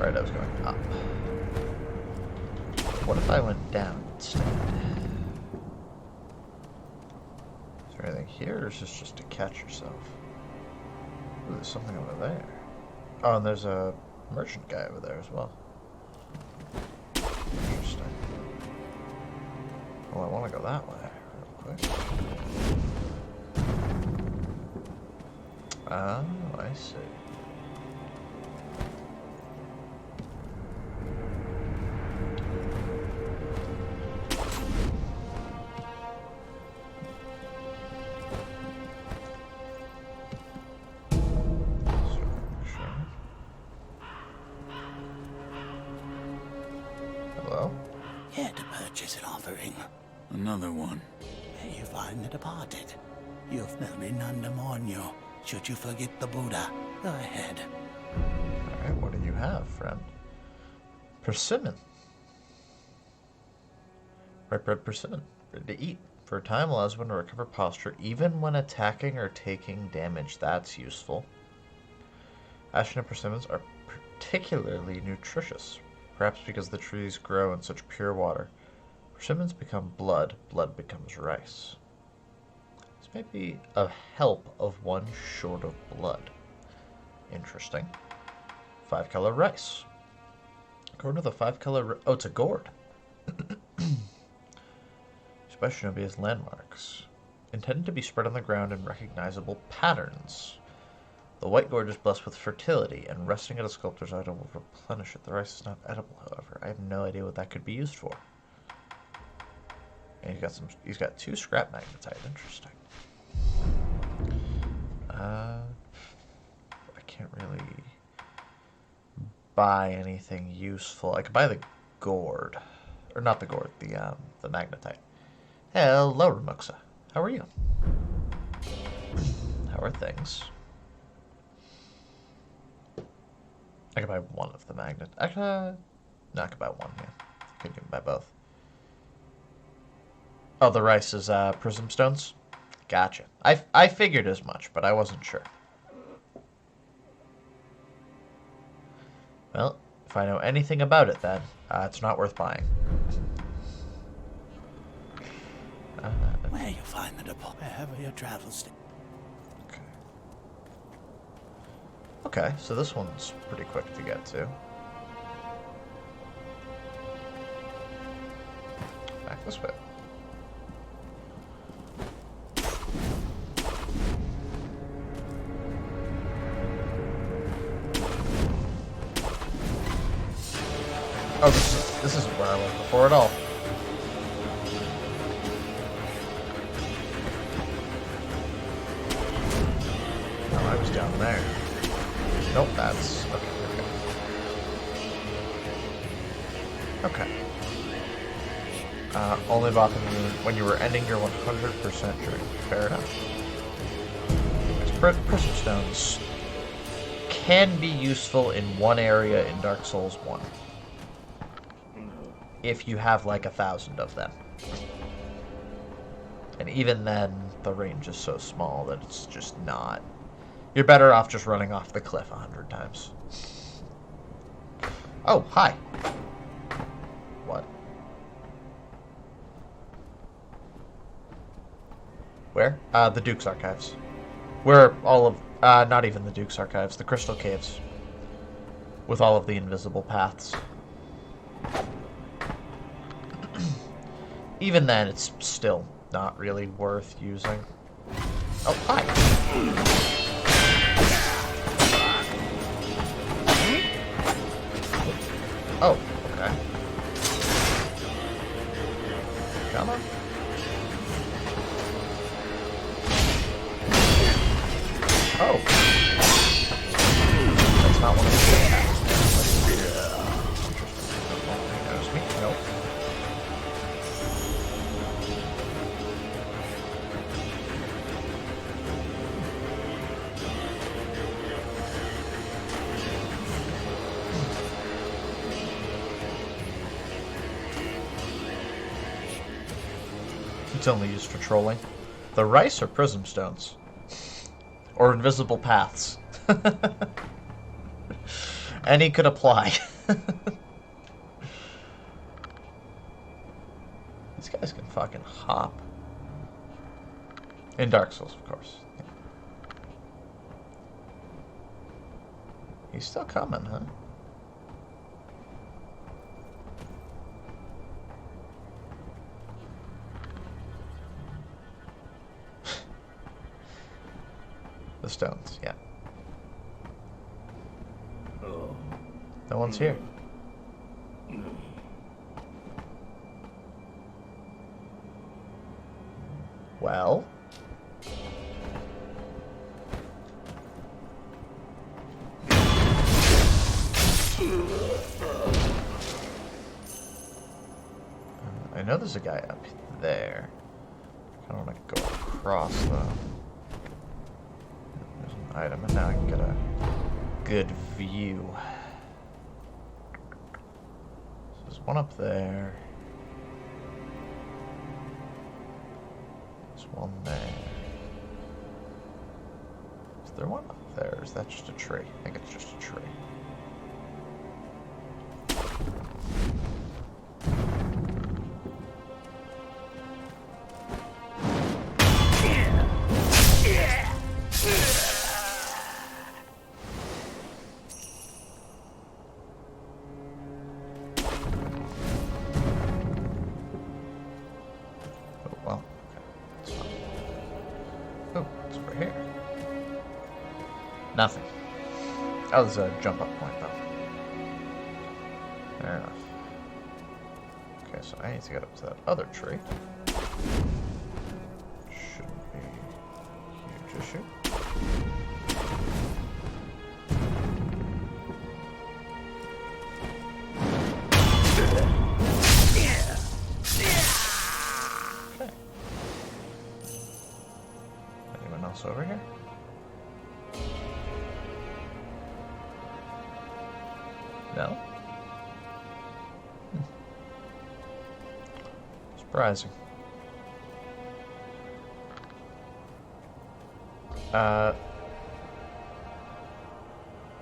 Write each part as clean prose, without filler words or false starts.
Right, I was going up. What if I went down instead? Is there anything here, or is this just to catch yourself? Ooh, there's something over there. Oh, and there's a merchant guy over there as well. Interesting. Well, I want to go that way real quick. Oh, I see. Hello? Here to purchase an offering. Another one. Where you find the departed. You've merely none to mourn you, should you forget the Buddha. Go ahead. Alright, what do you have, friend? Persimmon. Ripe red persimmon. Ready to eat. For a time, allows one to recover posture even when attacking or taking damage. That's useful. Ashina persimmons are particularly nutritious, perhaps because the trees grow in such pure water. Persimmons become blood, blood becomes rice. This may be a help of one short of blood. Interesting. 5-color rice. According to the 5-color... Oh, it's a gourd. Especially Shinobi's landmarks. Intended to be spread on the ground in recognizable patterns. The white gourd is blessed with fertility, and resting at a sculptor's item will replenish it. The rice is not edible, however. I have no idea what that could be used for. And he's got 2 scrap magnetite. Interesting. I can't really buy anything useful. I could buy the gourd. Or not the gourd, the magnetite. Hello, Ramuxa. How are you? How are things? I could buy one of the magnet. Actually, no, I could buy one, yeah. I couldn't even buy both. Oh, the rice is prism stones? Gotcha. I figured as much, but I wasn't sure. Well, if I know anything about it, then it's not worth buying. Where you find the departed. Wherever your travels. Okay. Okay, so this one's pretty quick to get to. Back this way. Oh, this isn't where I was before at all. Oh, I was down there. Nope, that's... Okay, okay. Only bought them when you were ending your 100% journey. Fair enough. Prism stones can be useful in one area in Dark Souls 1. If you have like 1,000 of them. And even then, the range is so small that it's just not... You're better off just running off the cliff 100 times. Oh, hi. What? Where? The Duke's Archives. Where all of... not even the Duke's Archives. The Crystal Caves. With all of the invisible paths. Even then, it's still not really worth using. Oh, hi! Oh, okay. Come on. Oh. That's not one of the attacks. Interesting. That was me. Nope. It's only used for trolling. The rice or prism stones? Or invisible paths? Any could apply. These guys can fucking hop. In Dark Souls, of course. Yeah. He's still coming, huh? The stones, yeah. No one's here. Well? I know there's a guy up there. I don't want to go across, though. There's an item, and now I can get a good view. So there's one up there. There's one there. Is there one up there, or is that just a tree? I think it's just a tree. Nothing. Oh, there's a jump up point, though. Fair enough. Okay, so I need to get up to that other tree. Shouldn't be a huge issue. Okay. Anyone else over here? No? Surprising.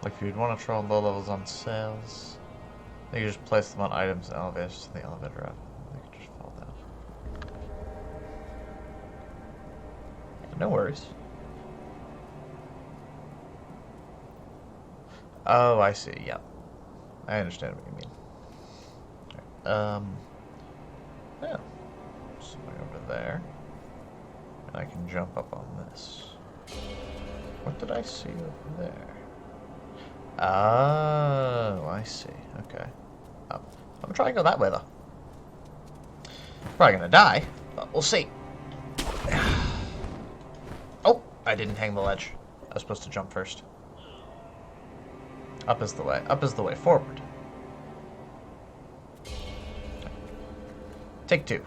Like if you'd want to try low levels on sales, you can just place them on items and elevators to the elevator up. They can just fall down. No worries. Oh, I see. Yep. I understand what you mean. Okay. Yeah. Something over there. And I can jump up on this. What did I see over there? Oh, I see. Okay. I'm gonna try and go that way, though. Probably gonna die, but we'll see. Oh, I didn't hang the ledge. I was supposed to jump first. Up is the way. Up is the way forward. Take two.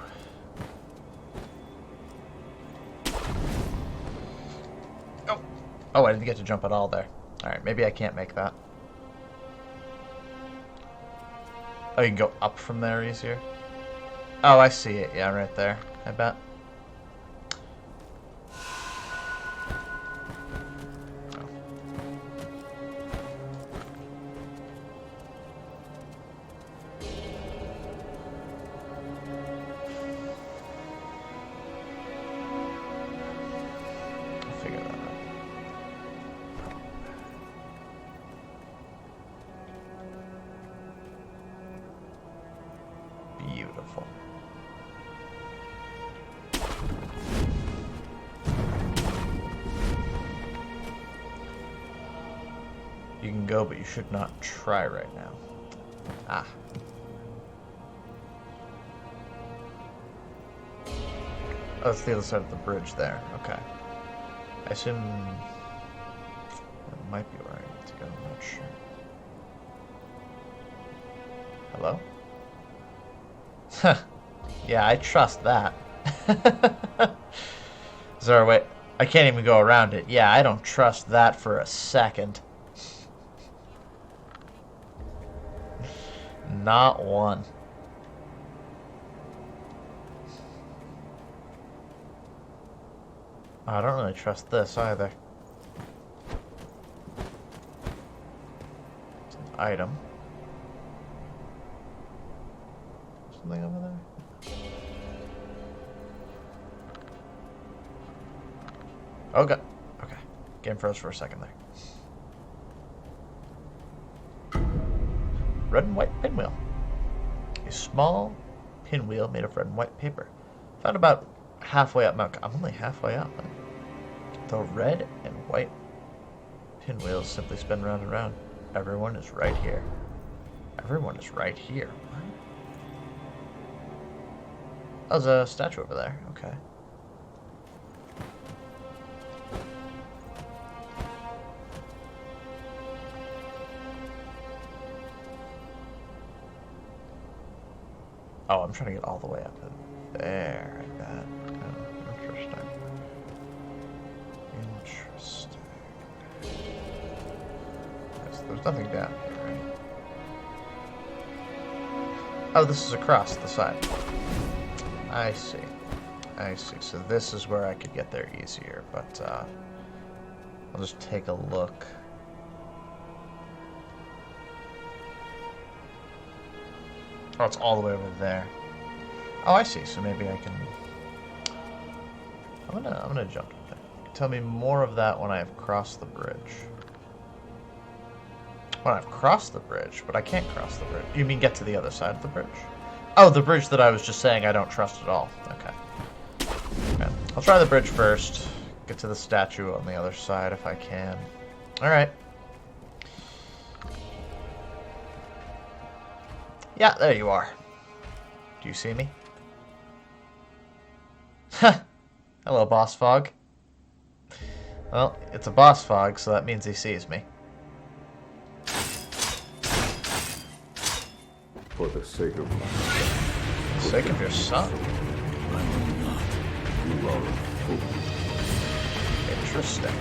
Oh. Oh, I didn't get to jump at all there. Alright, maybe I can't make that. Oh, you can go up from there easier? Oh, I see it. Yeah, right there. I bet. Beautiful. You can go, but you should not try right now. Ah. Oh, that's the other side of the bridge there. Okay. I assume that might be where I need to go. I'm not sure. Hello? Huh. Yeah, I trust that. Is there a way? I can't even go around it. Yeah, I don't trust that for a second. Not one. I don't really trust this either. It's an item. something over there? Okay. Okay. Game froze for a second there. Red and white pinwheel. A small pinwheel made of red and white paper. Found about halfway up Mount. I'm only halfway up. The red and white pinwheels simply spin round and round. Everyone is right here. Everyone is right here. What? Oh, there's a statue over there. Okay. Oh, I'm trying to get all the way up there, I bet. Oh, interesting. Interesting. Yes, there's nothing down here, right? Oh, this is across the side. I see. I see. So this is where I could get there easier, but I'll just take a look. Oh, it's all the way over there. Oh, I see. So maybe I can. I'm gonna jump to that. Tell me more of that when I've crossed the bridge. When I've crossed the bridge, but I can't cross the bridge. You mean get to the other side of the bridge? Oh, the bridge that I was just saying I don't trust at all. Okay. Okay. I'll try the bridge first. Get to the statue on the other side if I can. All right. Yeah, there you are. Do you see me? Ha! Hello, Boss Fog. Well, it's a Boss Fog, so that means he sees me. For the sake of my For the sake of your son. you are a fool. Interesting.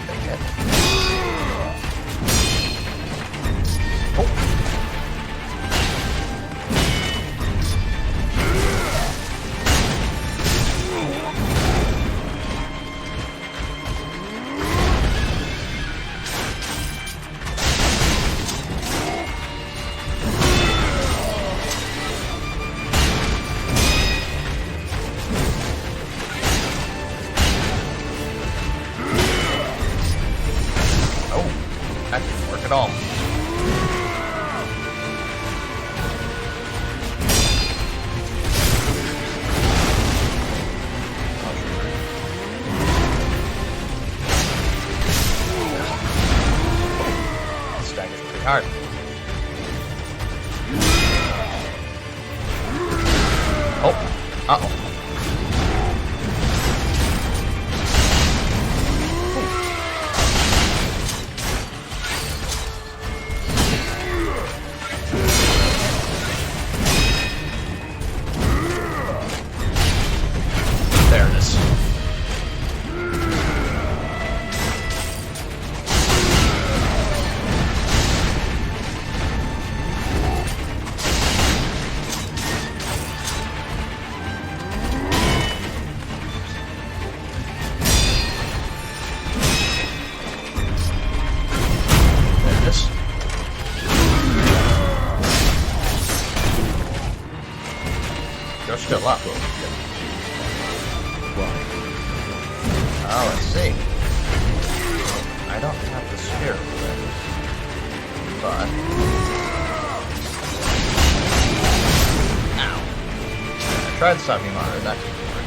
Take it. At all. Staggers pretty hard. Oh, uh-oh. There it is. There it is. You're still up. Oh, I see. I don't have the spirit thing, but... Ow. I tried stopping monitor, that didn't work.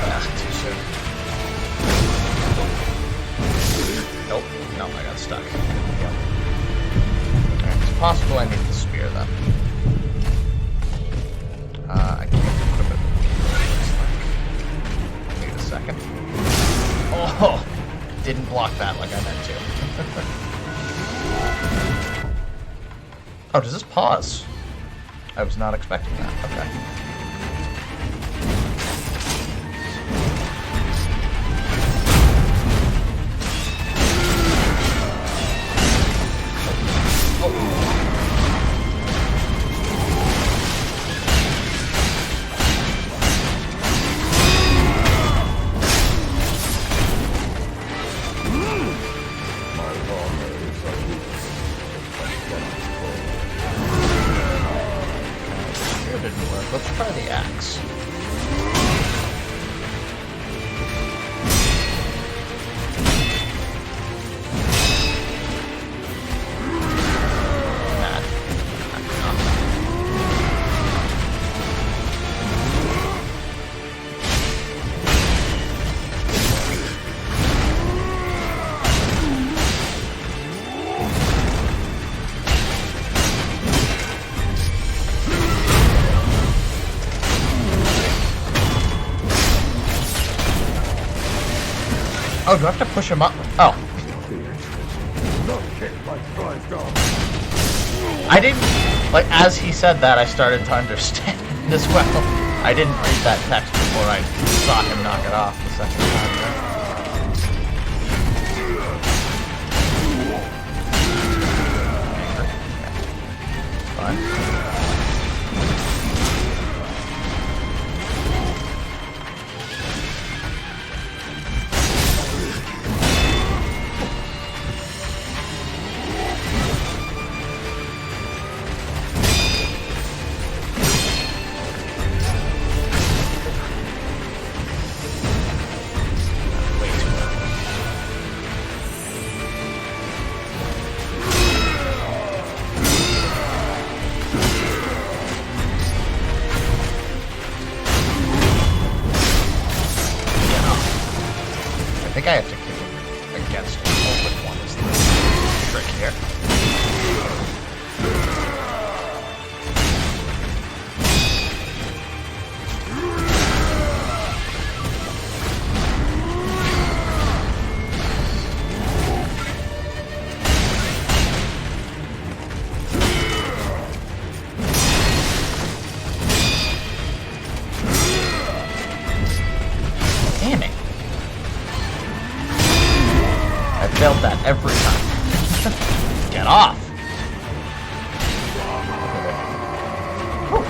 Ah, too soon. Nope. No, I got stuck. Yep. Alright, it's possible I need the spear then. I can equip it. Wait a second. Oh! Didn't block that like I meant to. Oh, does this pause? I was not expecting that. Okay. Oh, do I have to push him up? Oh. I didn't... Like, as he said that, I started to understand as well. I didn't read that text before I saw him knock it off the second time. Fine. I think I have to kick him against him. Which one is the trick here? Damn it. I failed that every time. Get off! Whew.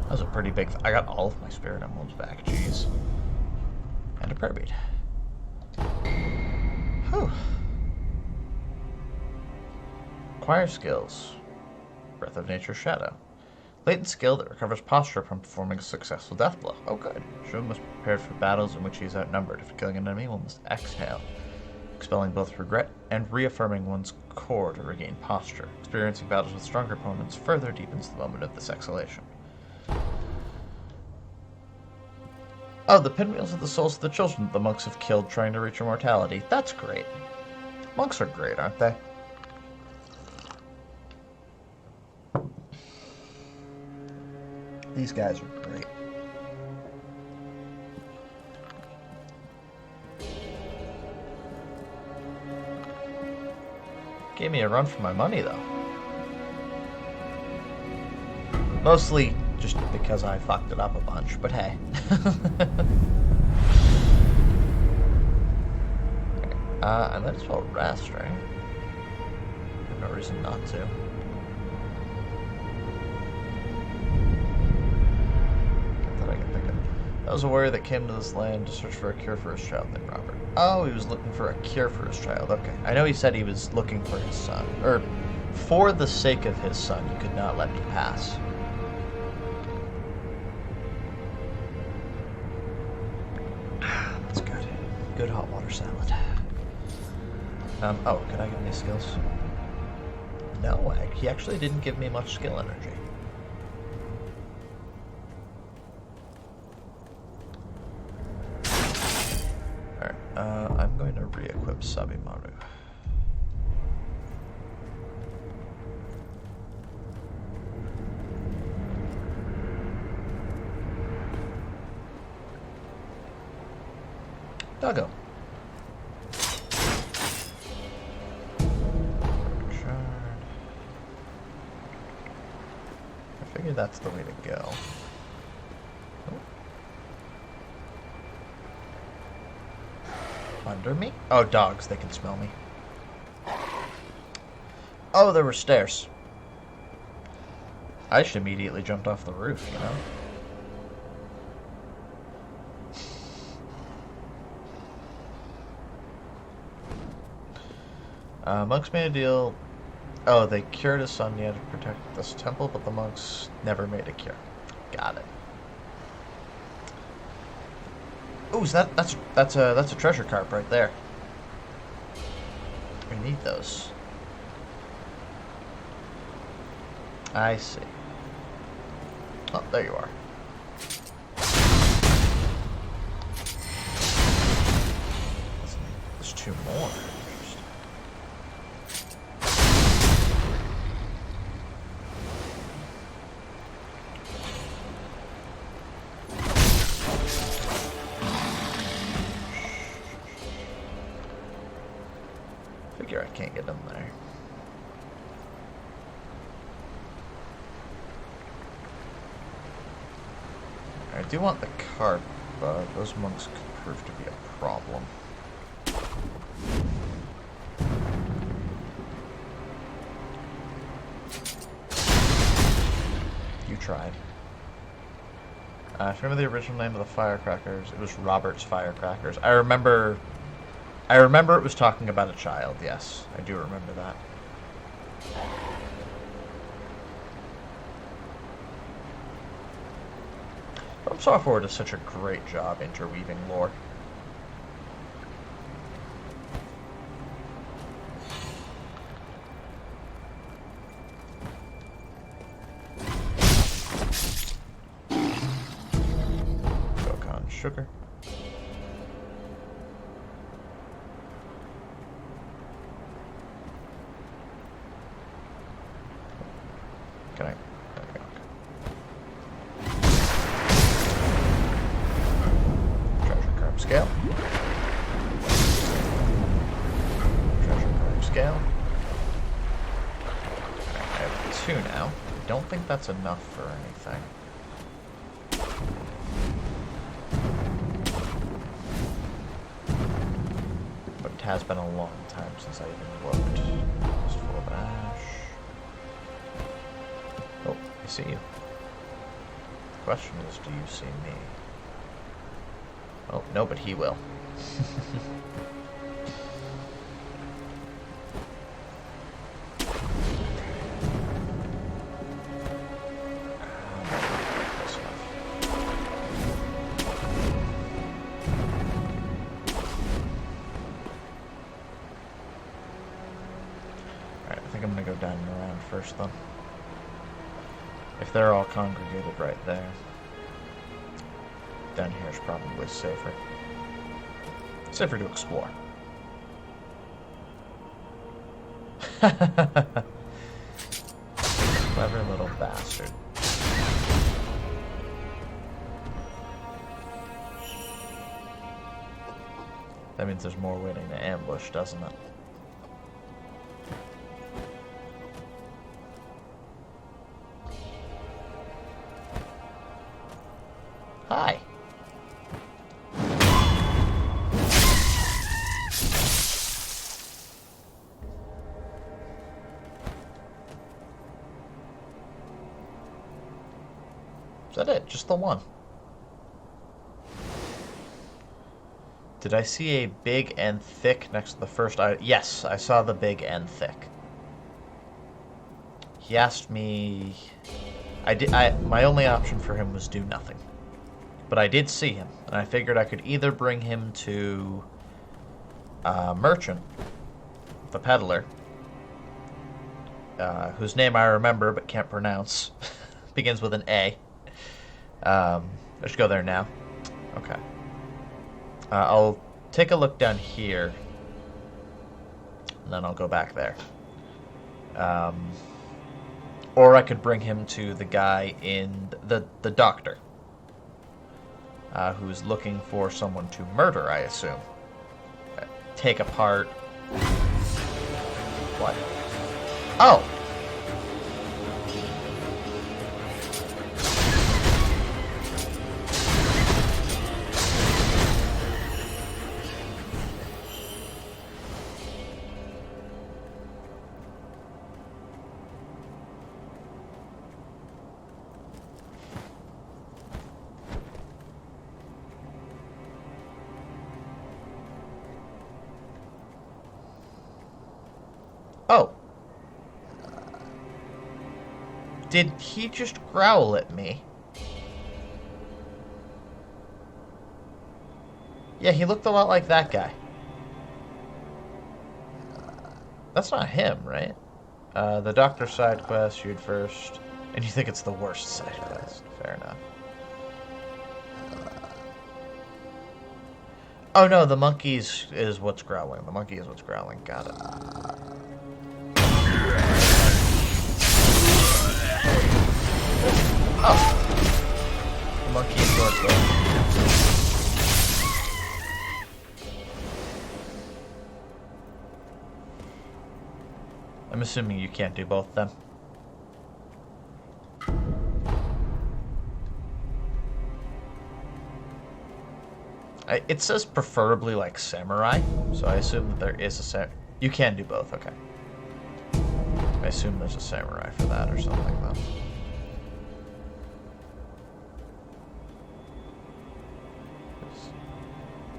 That was a pretty big... I got all of my spirit emblems back, jeez. And a prayer bead. Whew. Acquire skills. Breath of Nature's Shadow. Latent skill that recovers posture upon performing a successful death blow. Oh, good. Shun must be prepared for battles in which he is outnumbered. If killing an enemy, one must exhale, expelling both regret and reaffirming one's core to regain posture. Experiencing battles with stronger opponents further deepens the moment of this exhalation. Oh, the pinwheels are the souls of the children the monks have killed trying to reach immortality. That's great. Monks are great, aren't they? These guys are great. Gave me a run for my money, though. Mostly just because I fucked it up a bunch, but hey. I might as well rest, right? There's no reason not to. That was a warrior that came to this land to search for a cure for his child named Robert. Oh, he was looking for a cure for his child. Okay. I know he said he was looking for his son. Or, for the sake of his son, you could not let me pass. That's good. Good hot water salad. Oh, could I get any skills? No, he actually didn't give me much skill energy. I'm going to re-equip Sabimaru. Doggo. Shard. I figure that's the way to go. Under me? Oh, dogs. They can smell me. Oh, there were stairs. I should immediately jumped off the roof, you know? Monks made a deal. Oh, they cured his son. He had to protect this temple, but the monks never made a cure. Got it. Ooh, that's a treasure carp right there. We need those. I see. Oh, there you are. There's two more. can't get in there. I do want the cart, but those monks could prove to be a problem. You tried. If you remember the original name of the firecrackers, it was Robert's Firecrackers. I remember it was talking about a child, yes. I do remember that. From Software does such a great job interweaving lore. Gokon sugar. Can I? There we go. Treasure curve scale. Treasure curve scale. I have 2 now. I don't think that's enough for anything. But it has been a long time since I even looked. Just full of ash. Oh, I see you. The question is, do you see me? Oh, no, but he will. Alright, I think I'm gonna go down and around first, though. If they're all congregated right there, down here is probably safer. Safer to explore. Clever little bastard. That means there's more waiting to ambush, doesn't it? Hi. Is that it? Just the one? Did I see a big and thick next to the first item? Yes, I saw the big and thick. He asked me... my only option for him was do nothing. But I did see him, and I figured I could either bring him to Merchant, the peddler, whose name I remember but can't pronounce, begins with an A. I should go there now. Okay. I'll take a look down here, and then I'll go back there. Or I could bring him to the guy in the doctor. Who's looking for someone to murder, I assume. Take apart... What? Oh! Oh. Did he just growl at me? Yeah, he looked a lot like that guy. That's not him, right? The doctor side quest, shoot first. And you think it's the worst side quest. Fair enough. Oh no, the monkeys is what's growling. The monkey is what's growling. Got it. Oh. The monkey is what's growling. assuming you can't do both then. It says preferably like samurai, so I assume that there is a you can do both, okay. I assume there's a samurai for that or something though. Is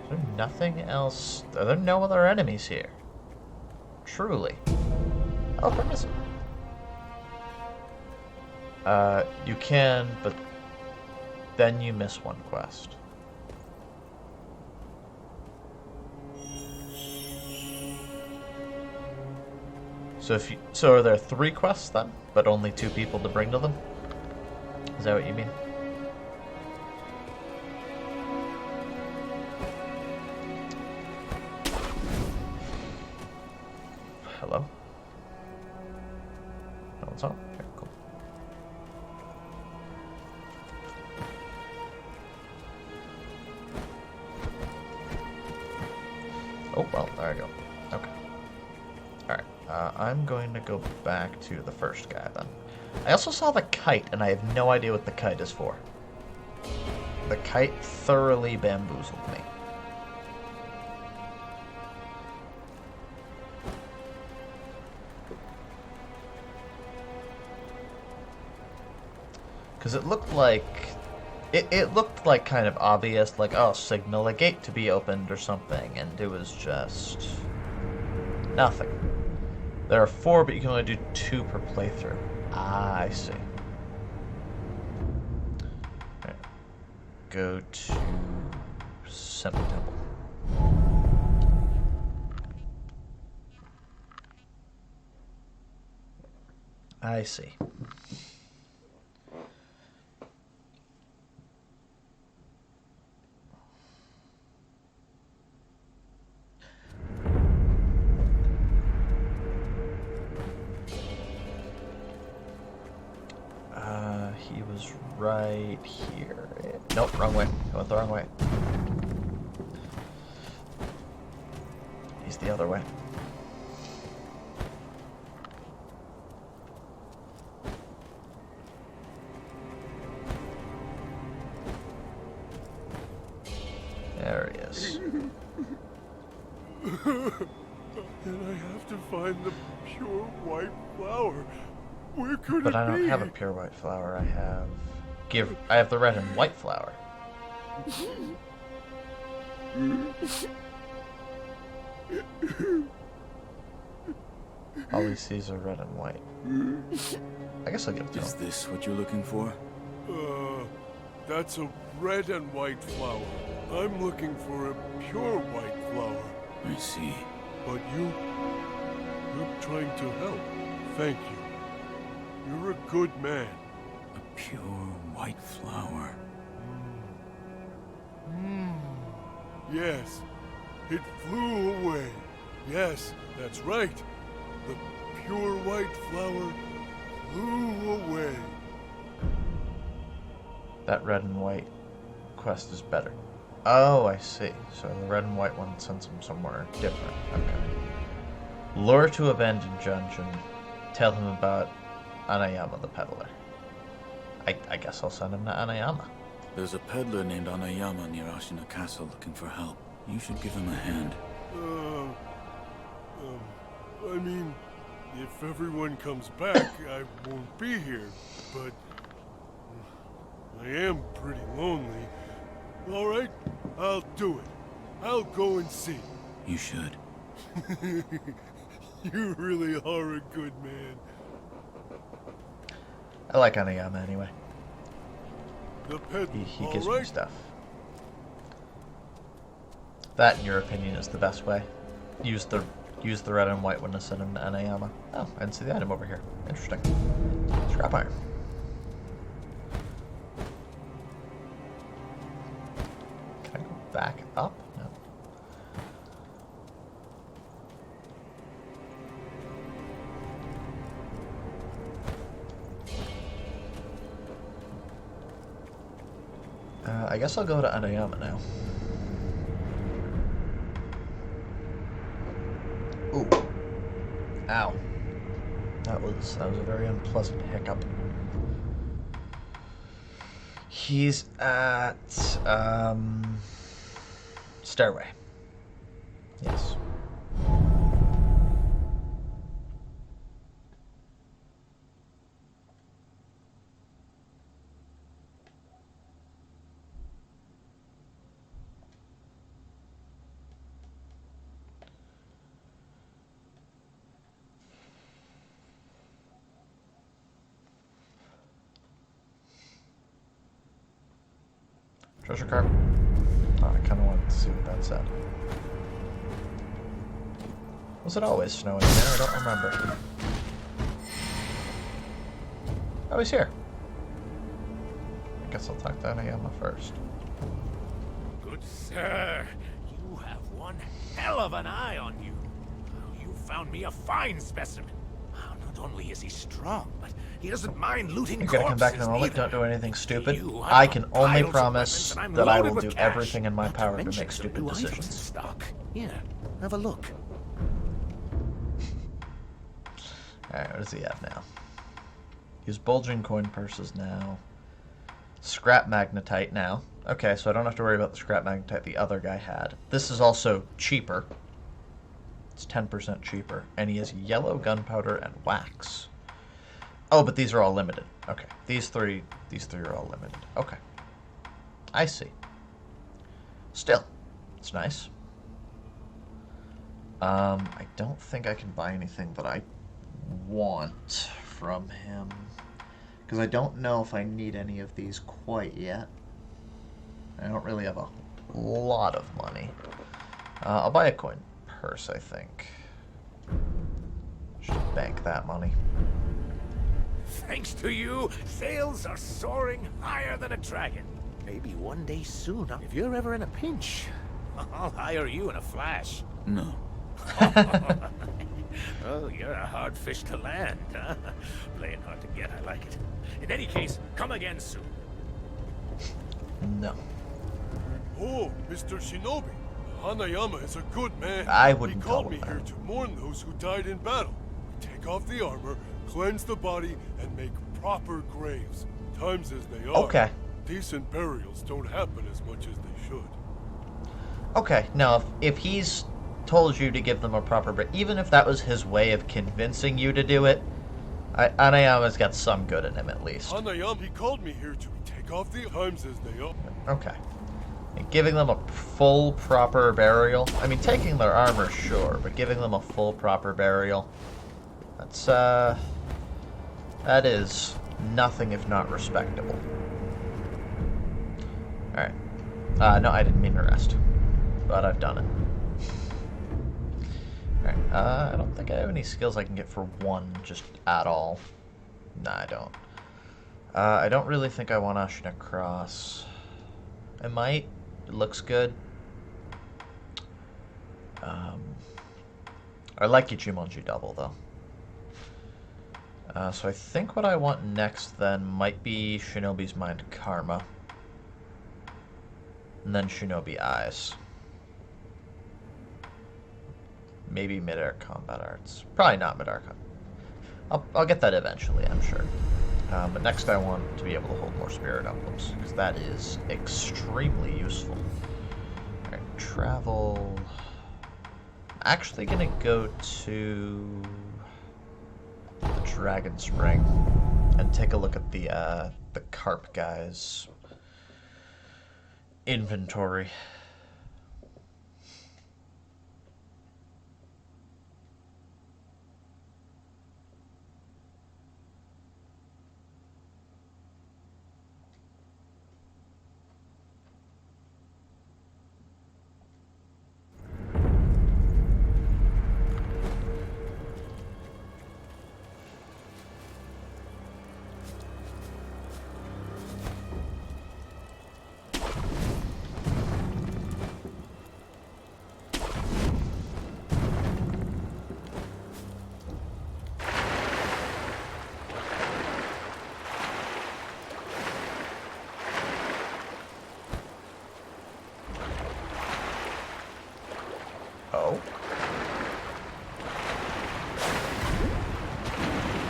there nothing else? Are there no other enemies here? Truly. Oh, permissive. You can, but then you miss one quest. So are there 3 quests then, but only 2 people to bring to them? Is that what you mean? Hello? No one's on? Okay, cool. Oh, well, there I go. Okay. Alright, I'm going to go back to the first guy then. I also saw the kite, and I have no idea what the kite is for. The kite thoroughly bamboozled me. Because it looked like... It looked like kind of obvious, like, oh, signal a gate to be opened or something, and it was just... nothing. There are 4, but you can only do 2 per playthrough. Ah, I see. Right. Go to Semi-Temple. I see. He was right here. Nope, wrong way. I went the wrong way. He's the other way. There he is. And I have to find the pure white flower. Where could But it I don't be? have a pure white flower. I have the red and white flower. All he sees are red and white. I guess I'll give it to Is him. this what you're looking for? That's a red and white flower. I'm looking for a pure white flower. I see. But you're trying to help. Thank you. You're a good man. A pure white flower. Yes, it flew away. Yes, that's right. The pure white flower flew away. That red and white quest is better. Oh, I see. So the red and white one sends him somewhere different. Okay. Lure to abandoned dungeon. Tell him about Anayama the peddler. I guess I'll send him to Anayama. There's a peddler named Anayama near Ashina Castle looking for help. You should give him a hand. I mean, if everyone comes back, I won't be here, but I am pretty lonely. All right, I'll do it. I'll go and see. You should. You really are a good man. I like Anayama anyway. The peddler, He all gives me right? stuff. That, in your opinion, is the best way. Use the red and white one to send him to Anayama. Oh, I didn't see the item over here. Interesting. Scrap iron. Can I go back up? No. I guess I'll go to Anayama now. Ooh. Ow. That was a very unpleasant hiccup. He's at Stairway. Yes. Treasure cart. Oh, I kind of wanted to see what that said. Was it always snowing there? I don't remember. Oh, he's here. I guess I'll talk to Anayama first. Good sir, you have one hell of an eye on you. You found me a fine specimen. Not only is he strong, but he doesn't mind looting You're corpses. gonna come back in a moment. Neither. Don't do anything stupid. You, I can only piles of promise weapons, and I'm that I loaded will with do cash. everything in my Not to power to mention make some stupid new items in decisions. stock. Here, have a look. Alright, what does he have now? Use bulging coin purses now. Scrap magnetite now. Okay, so I don't have to worry about the scrap magnetite the other guy had. This is also cheaper. It's 10% cheaper. And he has yellow gunpowder and wax. Oh, but these are all limited. Okay. These three are all limited. Okay. I see. Still, it's nice. I don't think I can buy anything that I want from him. Because I don't know if I need any of these quite yet. I don't really have a lot of money. I'll buy a coin purse, I think. Should bank that money. Thanks to you, sales are soaring higher than a dragon. Maybe one day soon, if you're ever in a pinch, I'll hire you in a flash. No. Oh, you're a hard fish to land, huh? Playing hard to get, I like it. In any case, come again soon. No. Oh, Mr. Shinobi. Hanayama is a good man. I wouldn't He called call me him here that. to mourn those who died in battle. We take off the armor, cleanse the body, and make proper graves. Times as they are. Okay. Decent burials don't happen as much as they should. Okay, now if he's told you to give them a proper break, even if that was his way of convincing you to do it, Anayama's got some good in him at least. Hanayama, he called me here to take off the times as they are. Okay. And giving them a full proper burial. I mean, taking their armor, sure, but giving them a full proper burial, that is nothing if not respectable. Alright. No, I didn't mean to rest. But I've done it. Alright, I don't think I have any skills I can get for one, just at all. Nah, I don't. I don't really think I want Ashina Cross. I might. It looks good. I like Ichimonji Double, though. So I think what I want next, then, might be Shinobi's Mind Karma. And then Shinobi Eyes. Maybe Mid-Air Combat Arts. Probably not Mid-Air Combat. I'll get that eventually, I'm sure. But next I want to be able to hold more Spirit Emblems, because that is extremely useful. Alright, travel... Actually gonna go to the Dragon Spring and take a look at the Carp guy's inventory.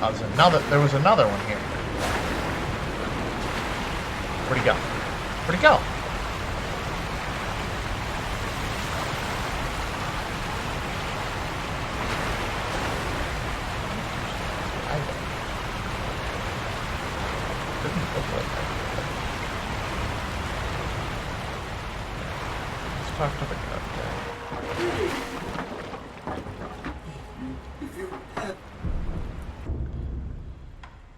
Oh, there was another one here. Where'd he go? Where'd he go? Didn't look like that. Let's talk to the guy there.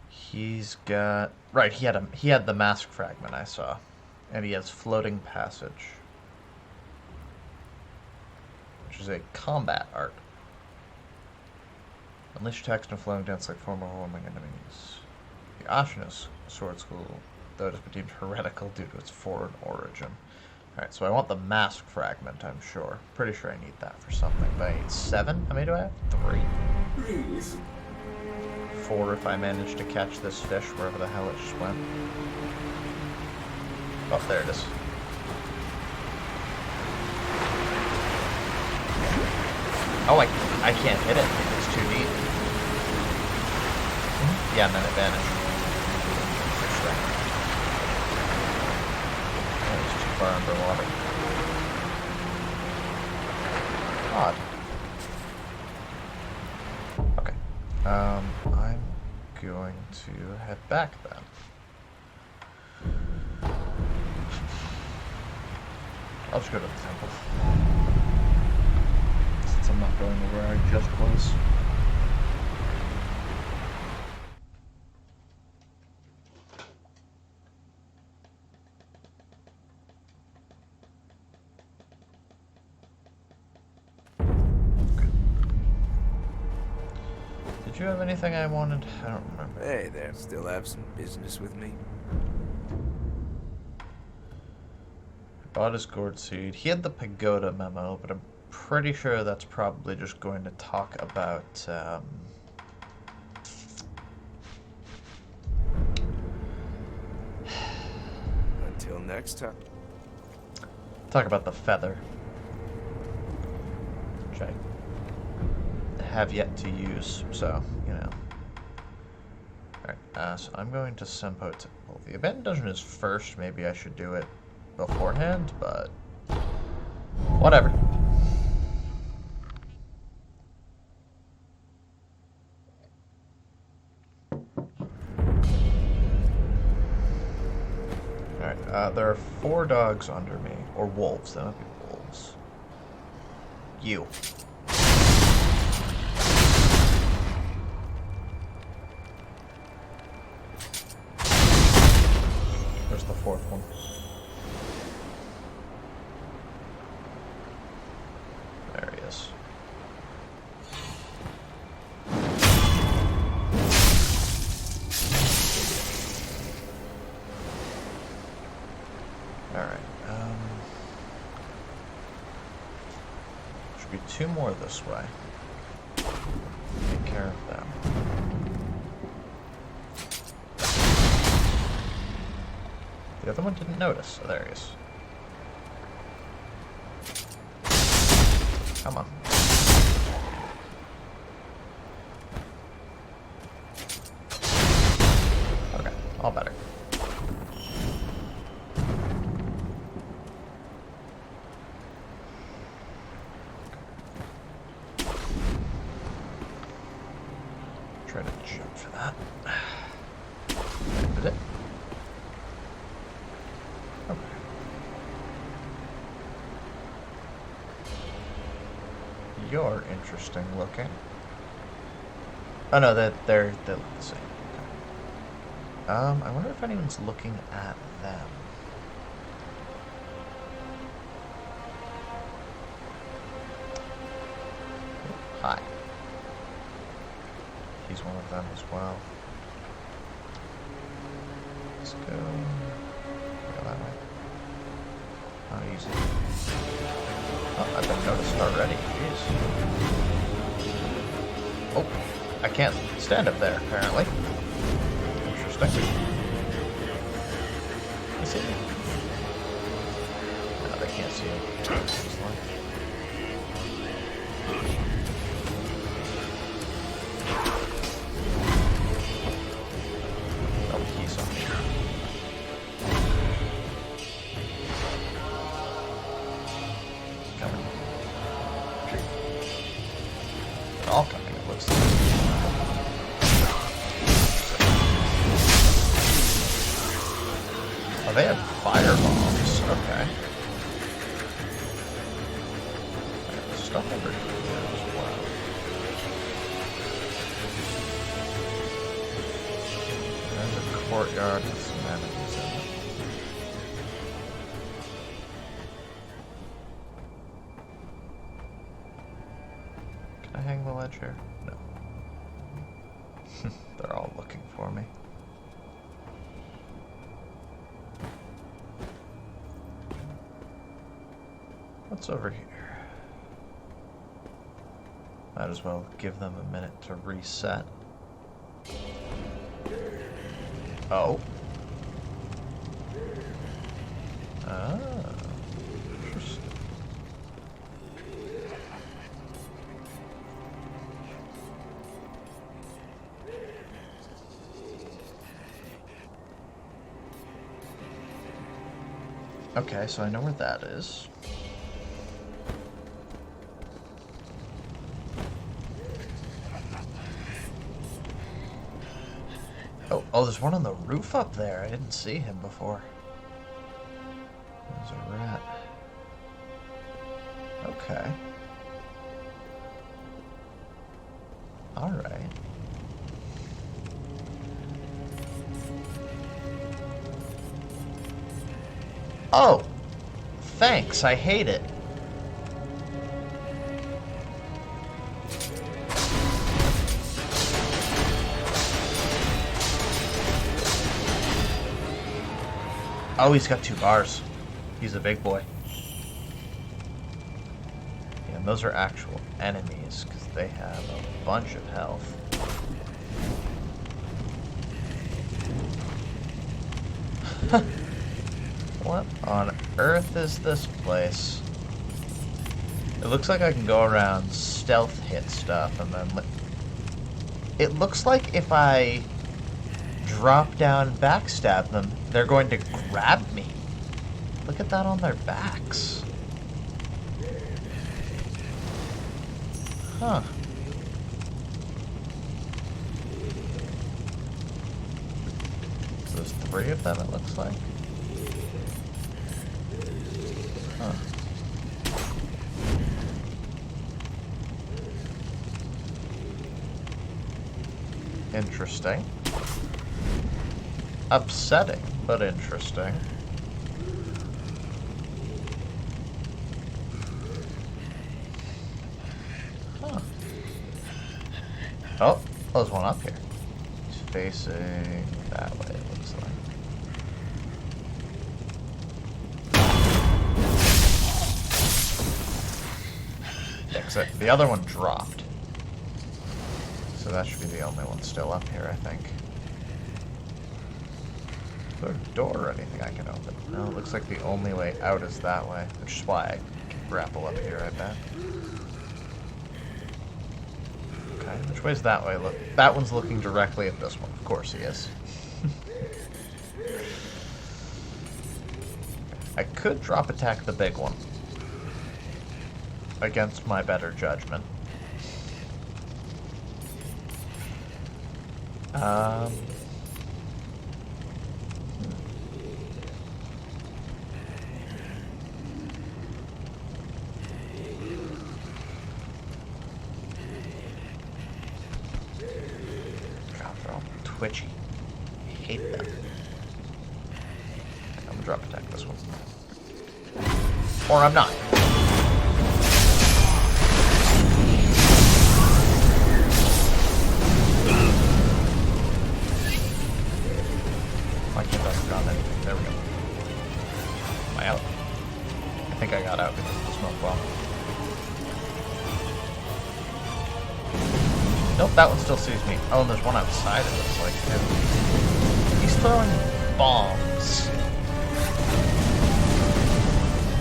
He's got right. He had the mask fragment I saw, and he has floating passage, which is a combat art. Unleash attacks and flowing dance like former overwhelming enemies. The Ashina's sword school, though it has been deemed heretical due to its foreign origin. Alright, so I want the mask fragment, I'm sure. Pretty sure I need that for something. But I need 7? How many do I have? 3. Please. 4 if I manage to catch this fish wherever the hell it just went. Oh, there it is. Oh, I can't hit it. It's too deep. Yeah, and then it vanished. Interesting. Oh, it's too far underwater. Odd. Okay. I'm going to head back then. I'll just go to the temple. Since I'm not going to where I just was. Did you have anything I wanted? I don't remember. Hey there, still have some business with me? Bought his gourd seed. He had the pagoda memo, but I'm pretty sure that's probably just going to talk about Until next time. talk about the feather, which I have yet to use, so, you know. Alright, so I'm going to Senpo Temple. The abandoned dungeon is first. Maybe I should do it beforehand, but whatever. Alright, there are 4 dogs under me, or wolves. They might be wolves. You. There's the 4th one. There he is. Alright, should be 2 more this way. Take care of them. The other one didn't notice. Oh, there he is. Come on. Okay, all better. Try to jump for that. Did it? Okay. You're interesting looking. Oh no, they're the same. Okay. I wonder if anyone's looking at them. Hi. He's one of them as well. Let's go. Go that way. Not easy. Oh, I've been noticed already. Jeez. Oh, I can't stand up there, apparently. Interesting. You see me? No, they can't see me. Oh, they had firebombs. Okay. There's stuff over here as well. There's a courtyard with some enemies in it. Can I hang the ledge here? No. They're all looking for me. What's over here? Might as well give them a minute to reset. Oh. Ah. Interesting. Okay, so I know where that is. Oh, there's one on the roof up there. I didn't see him before. There's a rat. Okay. Alright. Oh! Thanks, I hate it. Oh, he's got 2 bars. He's a big boy. Yeah, and those are actual enemies, because they have a bunch of health. What on earth is this place? It looks like I can go around stealth hit stuff, and then... It looks like if I drop down and backstab them, they're going to grab me. Look at that on their backs. Huh. There's 3 of them, it looks like. Huh. Interesting. Upsetting, but interesting. Huh. Oh, there's one up here. He's facing that way, it looks like. Yeah, 'cause the other one dropped. So that should be the only one still up here, I think. Is there a door or anything I can open? No, it looks like the only way out is that way, which is why I can grapple up here, I bet. Okay, which way's that way? Look, that one's looking directly at this one. Of course he is. I could drop attack the big one. Against my better judgment. God, they're all twitchy. I hate them. I'm gonna drop attack this one. Or I'm not. I can't drop anything. There we go. Am I out? I think I got out because of the smoke bomb. Nope, that one still sees me. Oh, and there's one outside it looks like too. He's throwing bombs.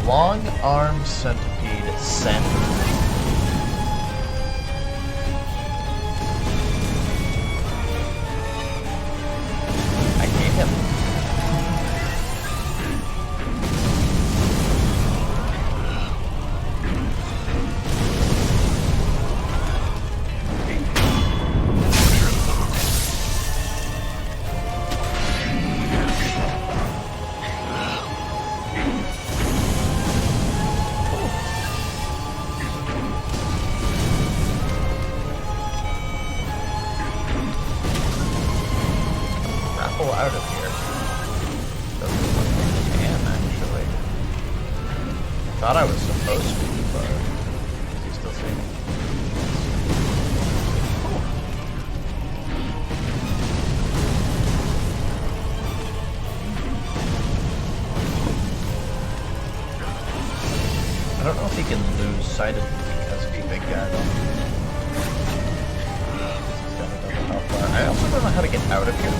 Long arm centipede sent. I hate him. Thought I was supposed to, but does he still see me? I don't know if he can lose sight of me because he's a big guy though. He's got a double health bar. I also don't know how to get out of here.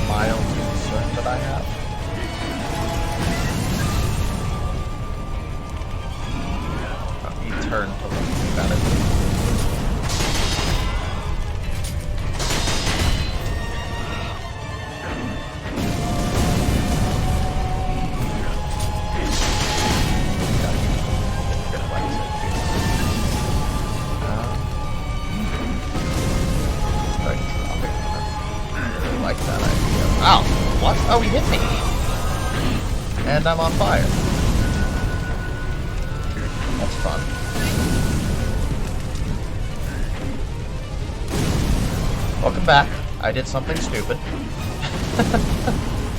Mild concern that I have. Oh, he turned to look at it. Ow! What? Oh, he hit me! And I'm on fire. That's fun. Welcome back. I did something stupid.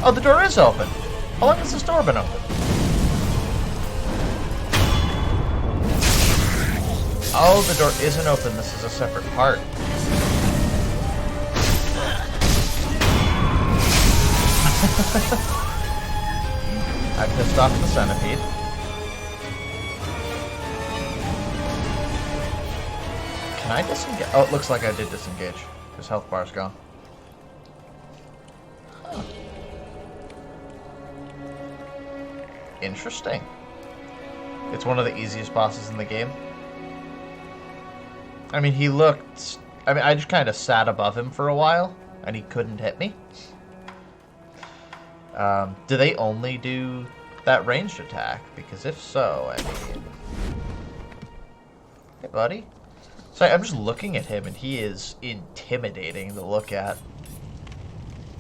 Oh, the door is open! How long has this door been open? Oh, the door isn't open. This is a separate part. I pissed off the centipede. Can I disengage? Oh, it looks like I did disengage. His health bar's gone. Huh. Interesting. It's one of the easiest bosses in the game. I mean, he looked... I mean, I just kind of sat above him for a while, and he couldn't hit me. Do they only do that ranged attack? Because if so, I mean... Hey, buddy. Sorry, I'm just looking at him, and he is intimidating to look at.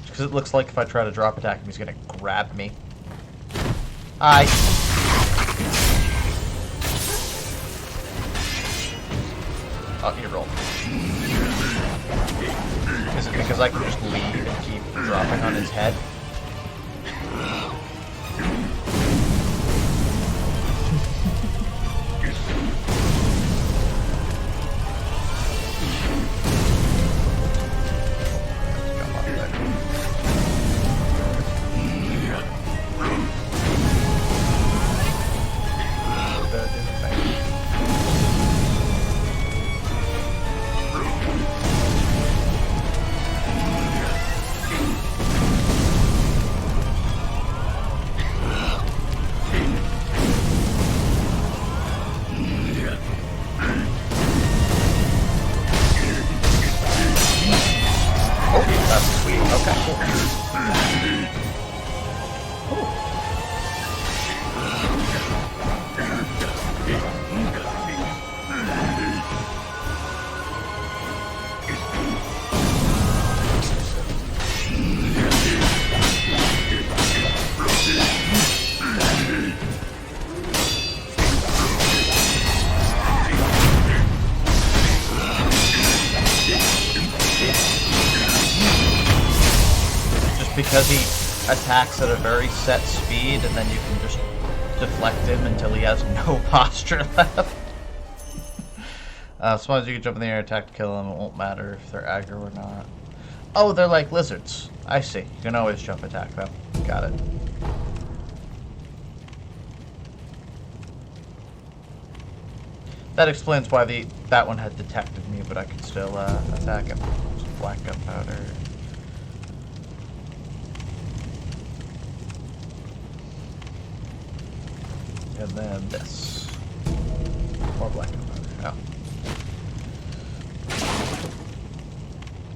Because it looks like if I try to drop attack him, he's going to grab me. Hi. Oh, you rolled. Is it because I can just leave and keep dropping on his head? Because he attacks at a very set speed, and then you can just deflect him until he has no posture left. As long as you can jump in the air, attack to kill them, it won't matter if they're aggro or not. Oh, they're like lizards. I see. You can always jump attack them. Got it. That explains why that one had detected me, but I could still attack him. Some black gunpowder. And then this. More black gunpowder. Oh.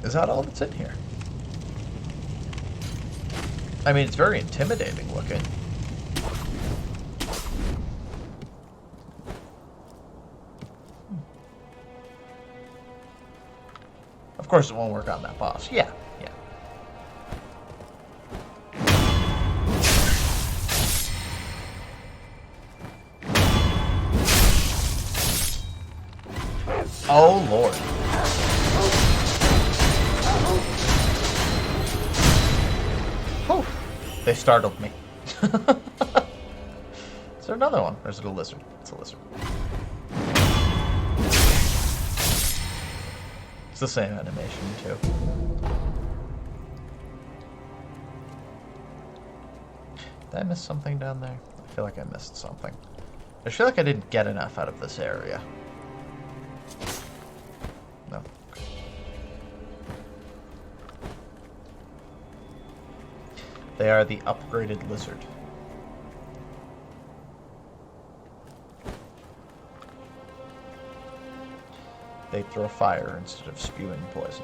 Is that all that's in here? I mean, it's very intimidating looking. Of course it won't work on that boss. Yeah, yeah. Oh, Lord. They startled me. Is there another one? Or is it a lizard? It's a lizard. It's the same animation, too. Did I miss something down there? I feel like I missed something. I feel like I didn't get enough out of this area. No. Okay. They are the upgraded lizard. They throw fire instead of spewing poison.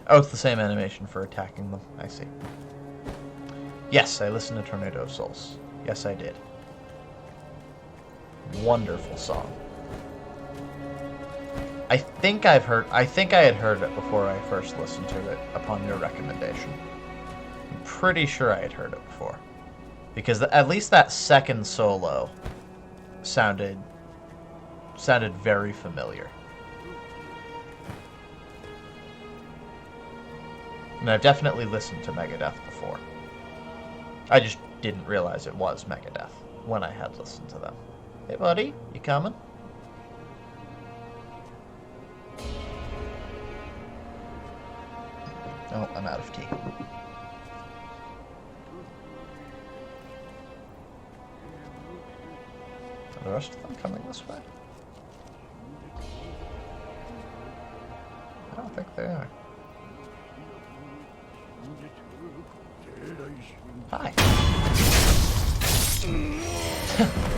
Oh, it's the same animation for attacking them. I see. Yes, I listened to Tornado of Souls. Yes, I did. Wonderful song. I think I had heard it before I first listened to it upon your recommendation. I'm pretty sure I had heard it before. Because at least that second solo sounded very familiar. And I've definitely listened to Megadeth before. I just didn't realize it was Megadeth when I had listened to them. Hey buddy, you coming? Oh, I'm out of tea. Are the rest of them coming this way? I don't think they are. Hi.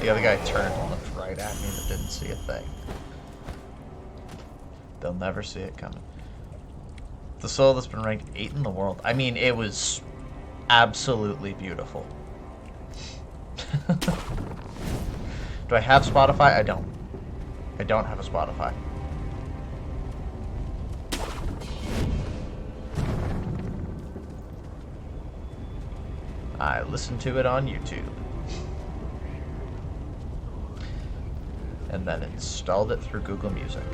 The other guy turned and looked right at me and didn't see a thing. They'll never see it coming. The solo that's been ranked 8 in the world. I mean, it was absolutely beautiful. Do I have Spotify? I don't. I don't have a Spotify. I listened to it on YouTube. And then installed it through Google Music.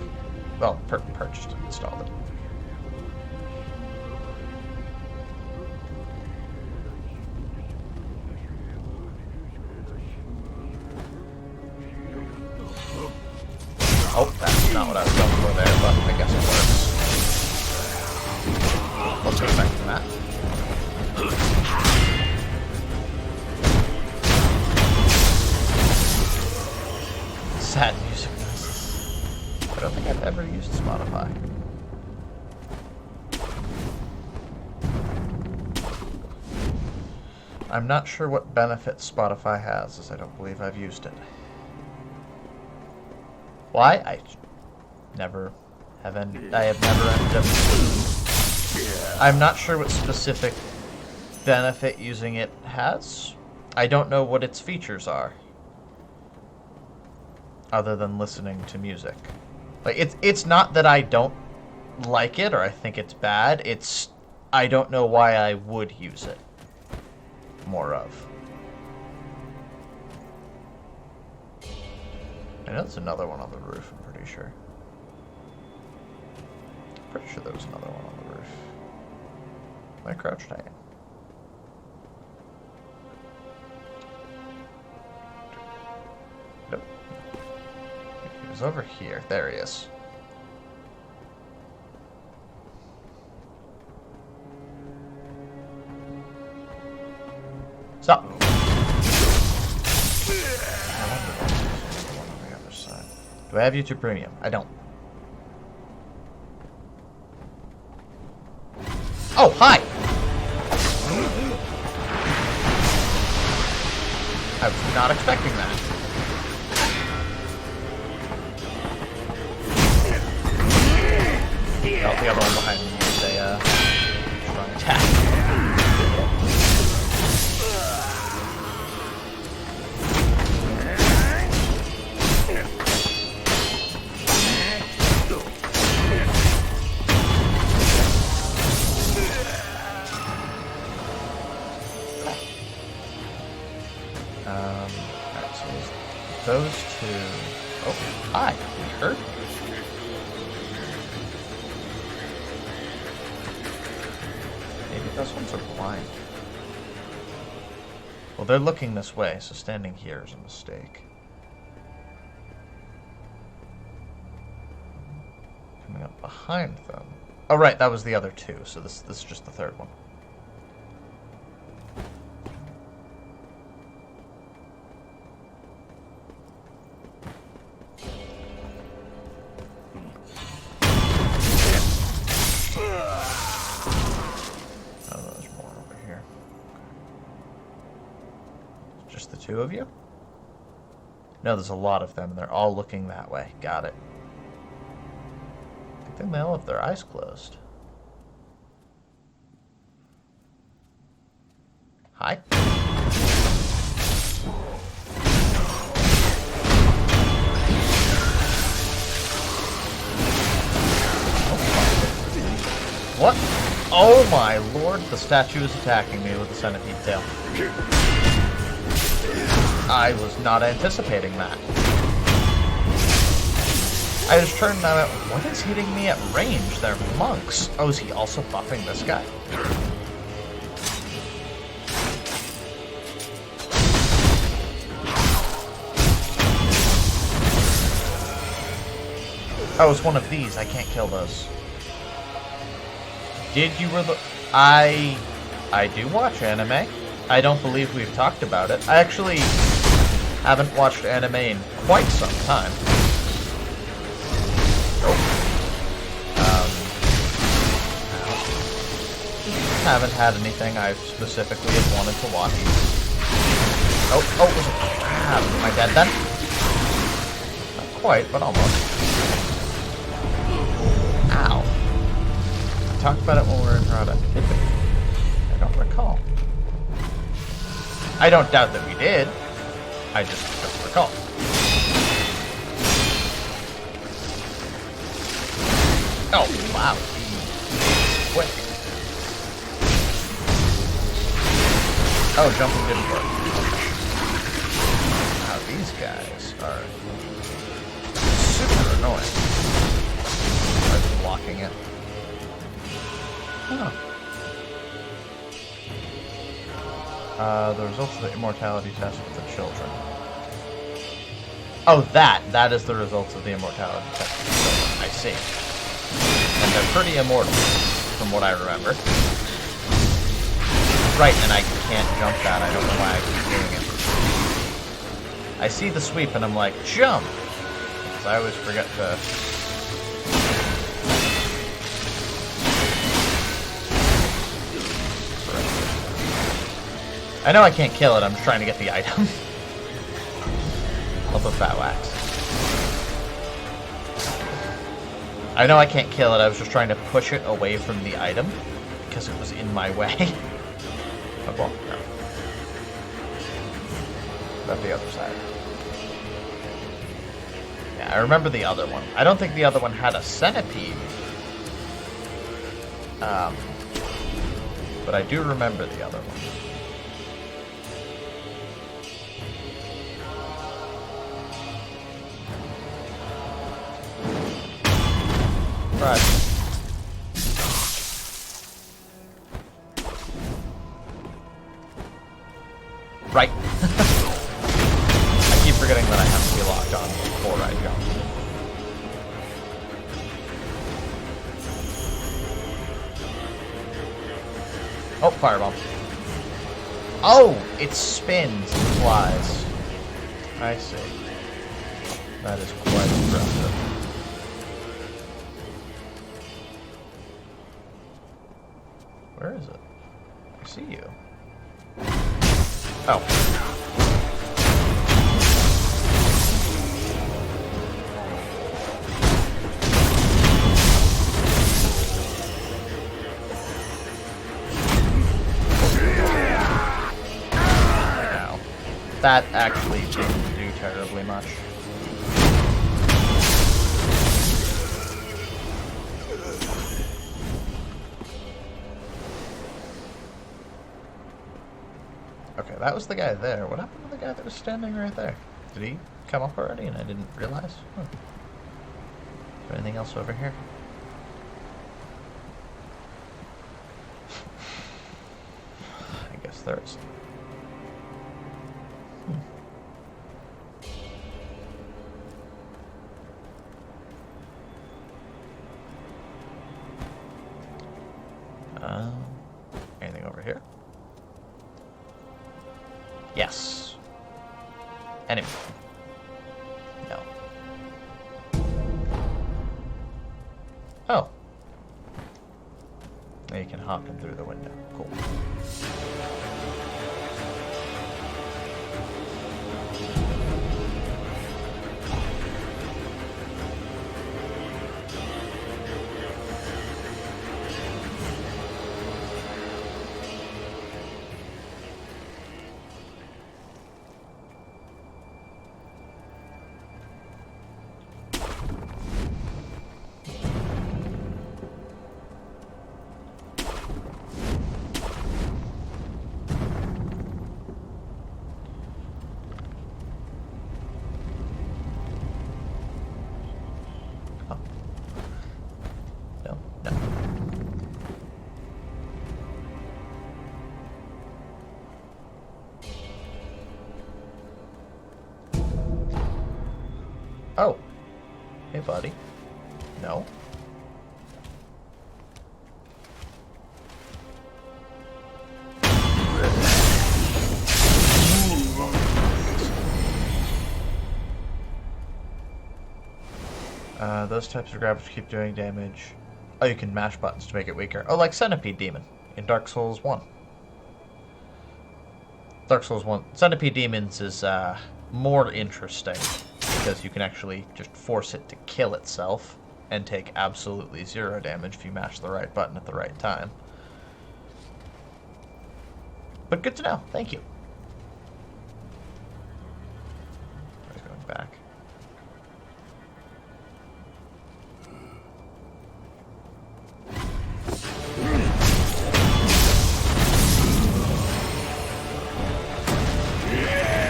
Well, purchased and installed it. Oh, that's not what I was going for there, but I guess it works. Let's go back to that. Sad music noises. I don't think I've ever used Spotify. I'm not sure what benefits Spotify has, as I don't believe I've used it. Why? I have never ended up. I'm not sure what specific benefit using it has. I don't know what its features are, other than listening to music. Like it's not that I don't like it or I think it's bad. It's I don't know why I would use it more of. I know there's another one on the roof, I'm pretty sure. Pretty sure there was another one on the roof. Am I crouched? I am. Nope. He was over here. There he is. Stop. Do I have YouTube Premium? I don't. Oh, hi! I was not expecting that. Oh, the other one behind me is a strong attack. Alright, so those two. Oh, hi. You hurt? those ones are blind. Well, they're looking this way, so standing here is a mistake. Coming up behind them. Oh, right, that was the other two, so this is just the third one. Oh, there's more over here. Just the two of you? No, there's a lot of them, and they're all looking that way. Got it. I think they all have their eyes closed. Hi. What? Oh my lord, the statue is attacking me with a centipede tail. I was not anticipating that. I just turned that out. What is hitting me at range? They're monks. Oh, is he also buffing this guy? Oh, it's one of these. I can't kill those. Did you I do watch anime. I don't believe we've talked about it. I actually haven't watched anime in quite some time. Haven't had anything I specifically have wanted to watch. Oh, it was a crab. Am I dead then? Not quite, but almost. Ow. I talked about it when we were in Rada. Did we? I don't recall. I don't doubt that we did. I just don't recall. Oh, wow. Quick. Oh, jumping didn't work. Wow, these guys are super annoying. I was blocking it. Oh. The results of the immortality test with the children. Oh, that is the results of the immortality test with the children. I see. And they're pretty immortal, from what I remember. Right, and I can't jump that. I don't know why I keep doing it. I see the sweep and I'm like, jump! Because I always forget to... I know I can't kill it, I'm just trying to get the item. Love of Battle Axe. I know I can't kill it, I was just trying to push it away from the item because it was in my way. Oh, well, no. About the other side. Yeah, I remember the other one. I don't think the other one had a centipede. But I do remember the other one. Right. Right. I keep forgetting that I have to be locked on before I jump. Oh, firebomb. Oh, it spins and flies. I see. That is quite impressive. Where is it? I see you. Oh. Ow. That actually didn't do terribly much. Okay, that was the guy there. What happened to the guy that was standing right there? Did he come up already and I didn't realize? Is there anything else over here? guess there is. Anything over here? Yes. Enemy. No. Oh. Now you can hop in through the window. Cool. No, no. Oh. Hey, buddy. No. Those types of grabs keep doing damage. Oh, you can mash buttons to make it weaker. Oh, like Centipede Demon in Dark Souls 1. Dark Souls 1. Centipede Demons is more interesting because you can actually just force it to kill itself and take absolutely 0 damage if you mash the right button at the right time. But good to know. Thank you. I was going back.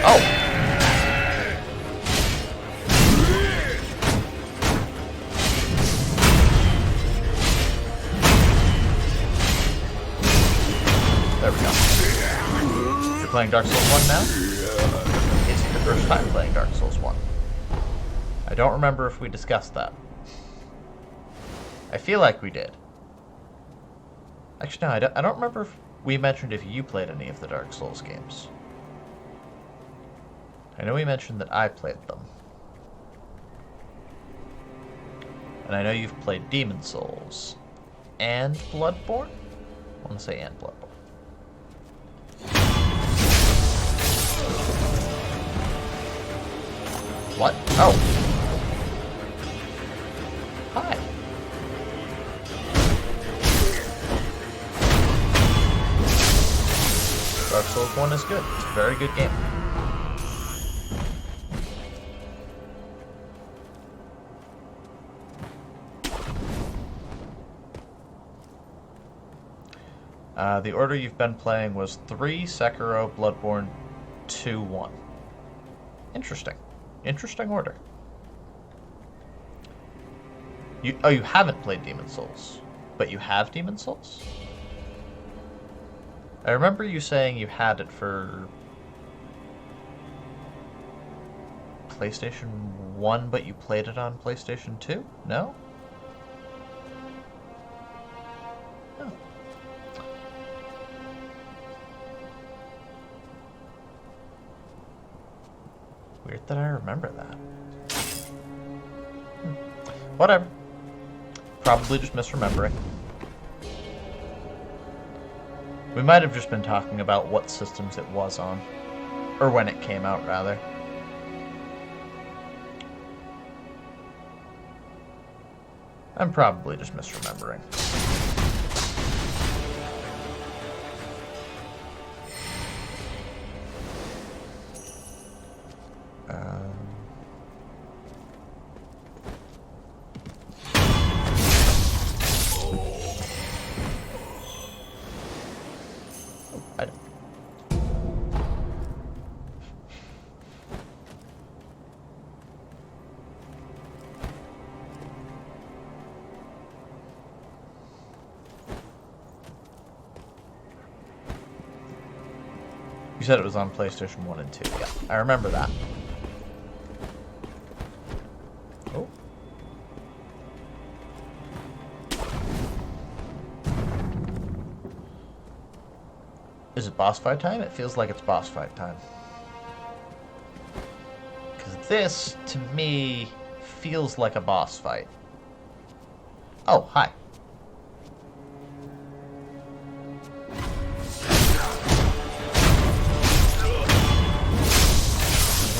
Oh! There we go. You're playing Dark Souls 1 now? It's your first time playing Dark Souls 1. I don't remember if we discussed that. I feel like we did. Actually, no, I don't remember if we mentioned if you played any of the Dark Souls games. I know we mentioned that I played them. And I know you've played Demon Souls. And Bloodborne? I want to say and Bloodborne. What? Oh. Hi. Dark Souls 1 is good. It's a very good game. The order you've been playing was 3, Sekiro, Bloodborne, 2, 1. Interesting. Interesting order. You haven't played Demon Souls, but you have Demon Souls? I remember you saying you had it for PlayStation 1, but you played it on PlayStation 2? No? Oh. Weird that I remember that. Whatever. Probably just misremembering. We might have just been talking about what systems it was on. Or when it came out, rather. I'm probably just misremembering. You said it was on PlayStation 1 and 2. Yeah, I remember that. Oh. Is it boss fight time? It feels like it's boss fight time. Because this, to me, feels like a boss fight. Oh, hi.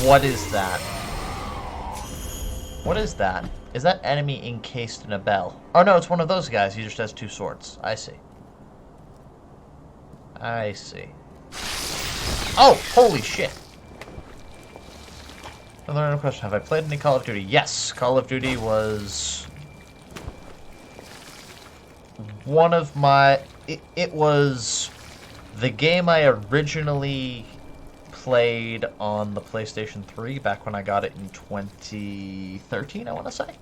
What is that? What is that? Is that enemy encased in a bell? Oh no, it's one of those guys. He just has two swords. I see. I see. Oh, holy shit. Another question. Have I played any Call of Duty? Yes, Call of Duty was one of my... It was the game I originally played on the PlayStation 3 back when I got it in 2013, I want to say.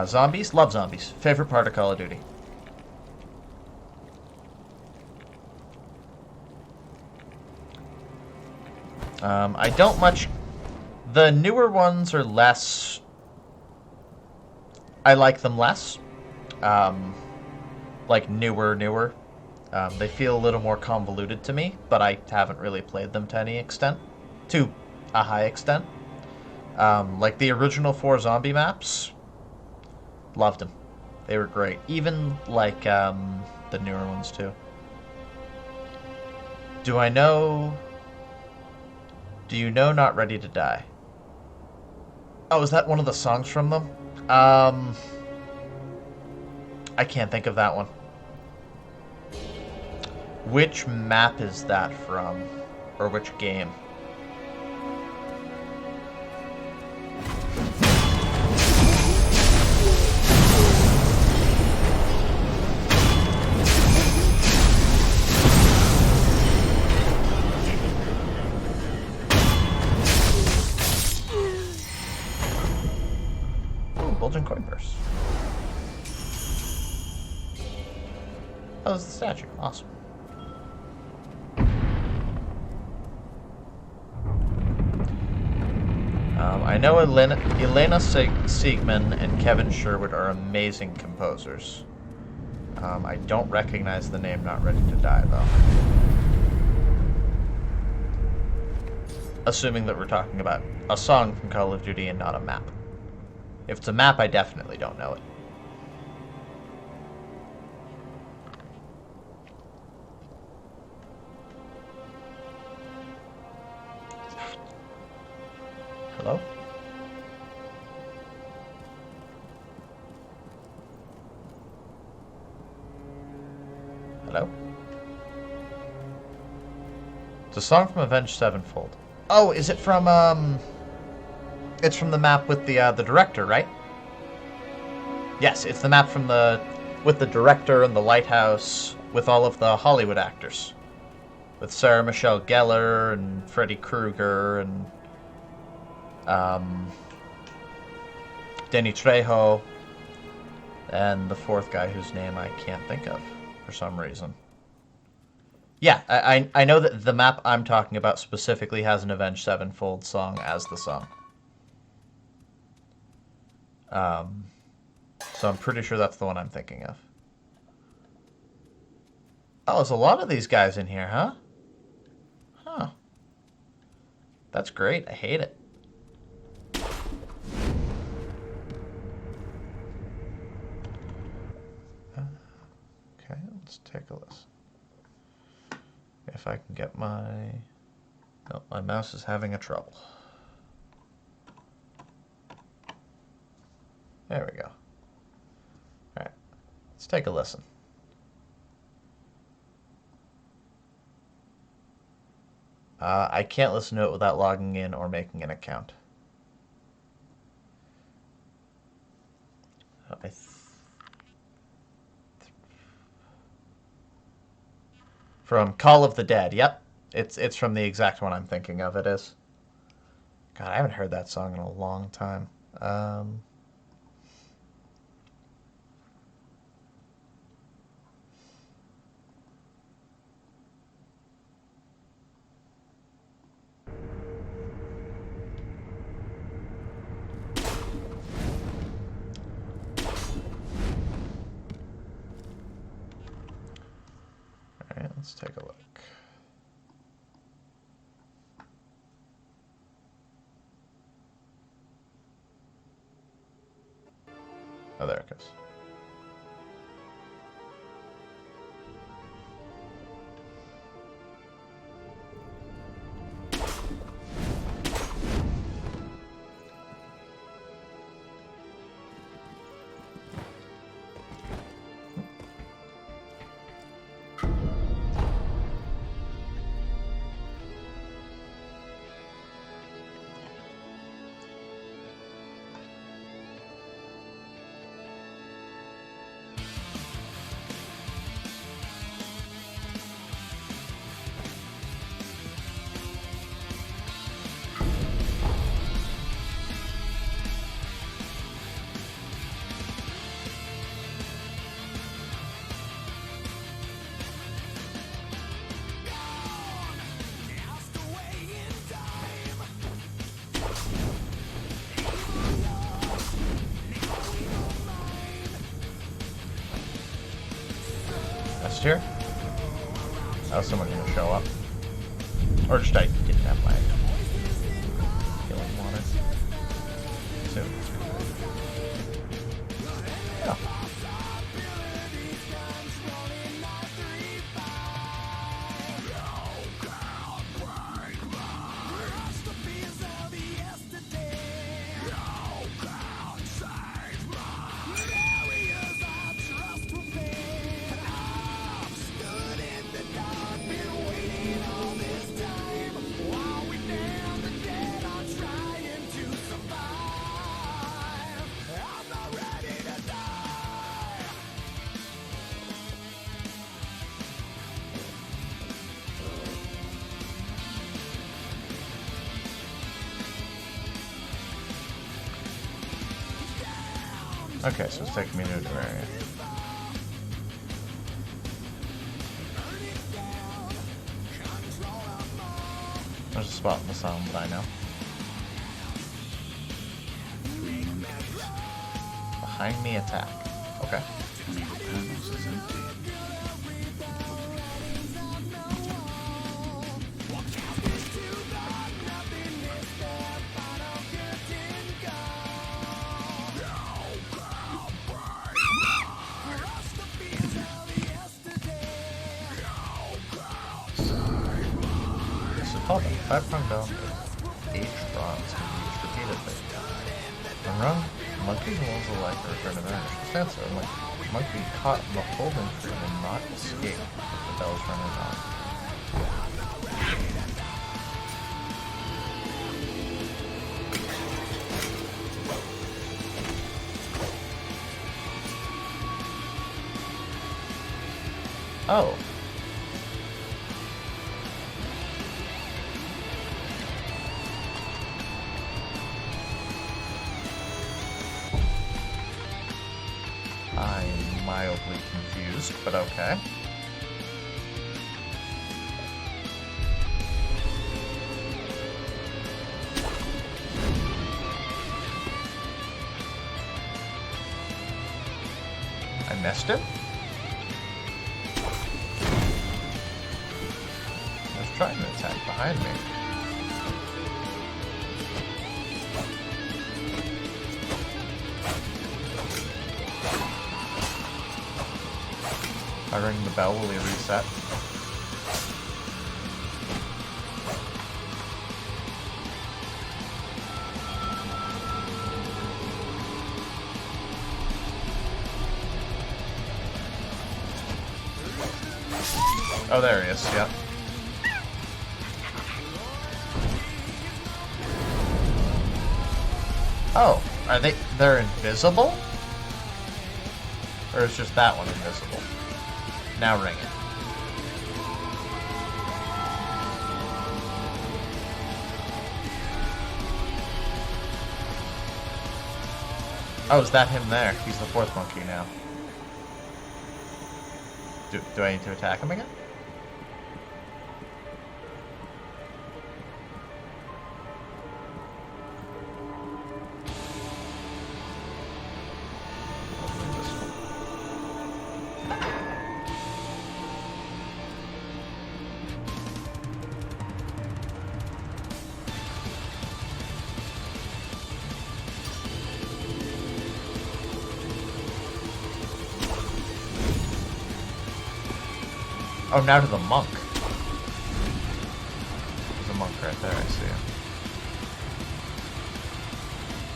Zombies? Love zombies. Favorite part of Call of Duty. I don't much... The newer ones are less... I like them less. Like newer. They feel a little more convoluted to me, but I haven't really played them to any extent. To a high extent. Like the original 4 zombie maps, loved them. They were great. Even like the newer ones too. Do you know Not Ready to Die? Oh, is that one of the songs from them? I can't think of that one. Which map is that from? Or which game? Ooh, Bulging Coin Purse. Oh, there's the statue. Awesome. I know Elena Siegman and Kevin Sherwood are amazing composers. I don't recognize the name Not Ready to Die, though. Assuming that we're talking about a song from Call of Duty and not a map. If it's a map, I definitely don't know it. Hello? Hello? It's a song from Avenged Sevenfold. Oh, is it from, it's from the map with the director, right? Yes, it's the map from with the director and the lighthouse, with all of the Hollywood actors. With Sarah Michelle Gellar and Freddy Krueger and Danny Trejo, and the fourth guy whose name I can't think of for some reason. Yeah, I know that the map I'm talking about specifically has an Avenged Sevenfold song as the song. So I'm pretty sure that's the one I'm thinking of. Oh, there's a lot of these guys in here, huh? Huh. That's great. I hate it. Okay, let's take a listen. If I can get my... No, my mouse is having a trouble. There we go. Alright, let's take a listen. I can't listen to it without logging in or making an account. From Call of the Dead, yep. It's from the exact one I'm thinking of, it is. God, I haven't heard that song in a long time. Oh, there it goes. Here? Oh, someone gonna show up. Or just I didn't have my healing water. Soon. Oh. Okay, so it's taking me to a new area. There's a spot in the sound that I know. Behind me, attack. Okay. One of the panels is empty. Hold on, 5-pronged bell. H bronze can be used repeatedly. When rung, monkeys and wolves alike are returned to their initial stance. A monkey caught in the holding tree will not escape if the bell is running on. Oh. I'm mildly confused, but okay. I missed it? I was trying to attack behind me. I ring the bell, will he reset? Oh, there he is, yep. Oh, they're invisible? Or is just that one invisible? Now ring it. Oh, is that him there? He's the fourth monkey now. Do I need to attack him again? Oh, now to the monk. There's a monk right there, I see him.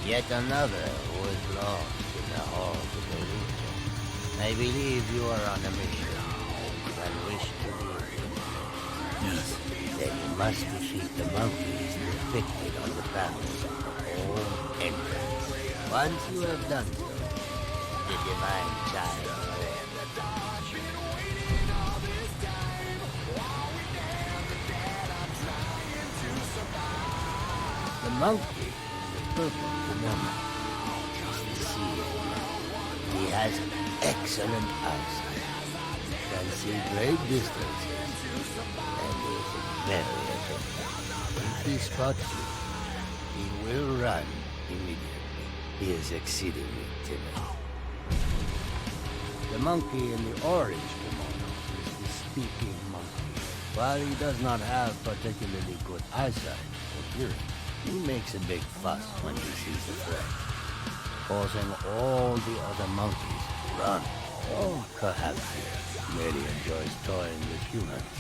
Yet another who is lost in the halls of illusion. I believe you are on a mission and wish to leave. Yes. Then you must defeat the monkeys depicted on the panels of the whole entrance. Once you have done so, the divine child will. The monkey in the purple kimono is the seer. He has excellent eyesight, can see great distances, and is very attentive. If he spots you, he will run immediately. He is exceedingly timid. The monkey in the orange kimono is the speaking monkey. While he does not have particularly good eyesight or hearing, he makes a big fuss when he sees a threat, causing all the other monkeys to run. Or perhaps he merely enjoys toying with humans.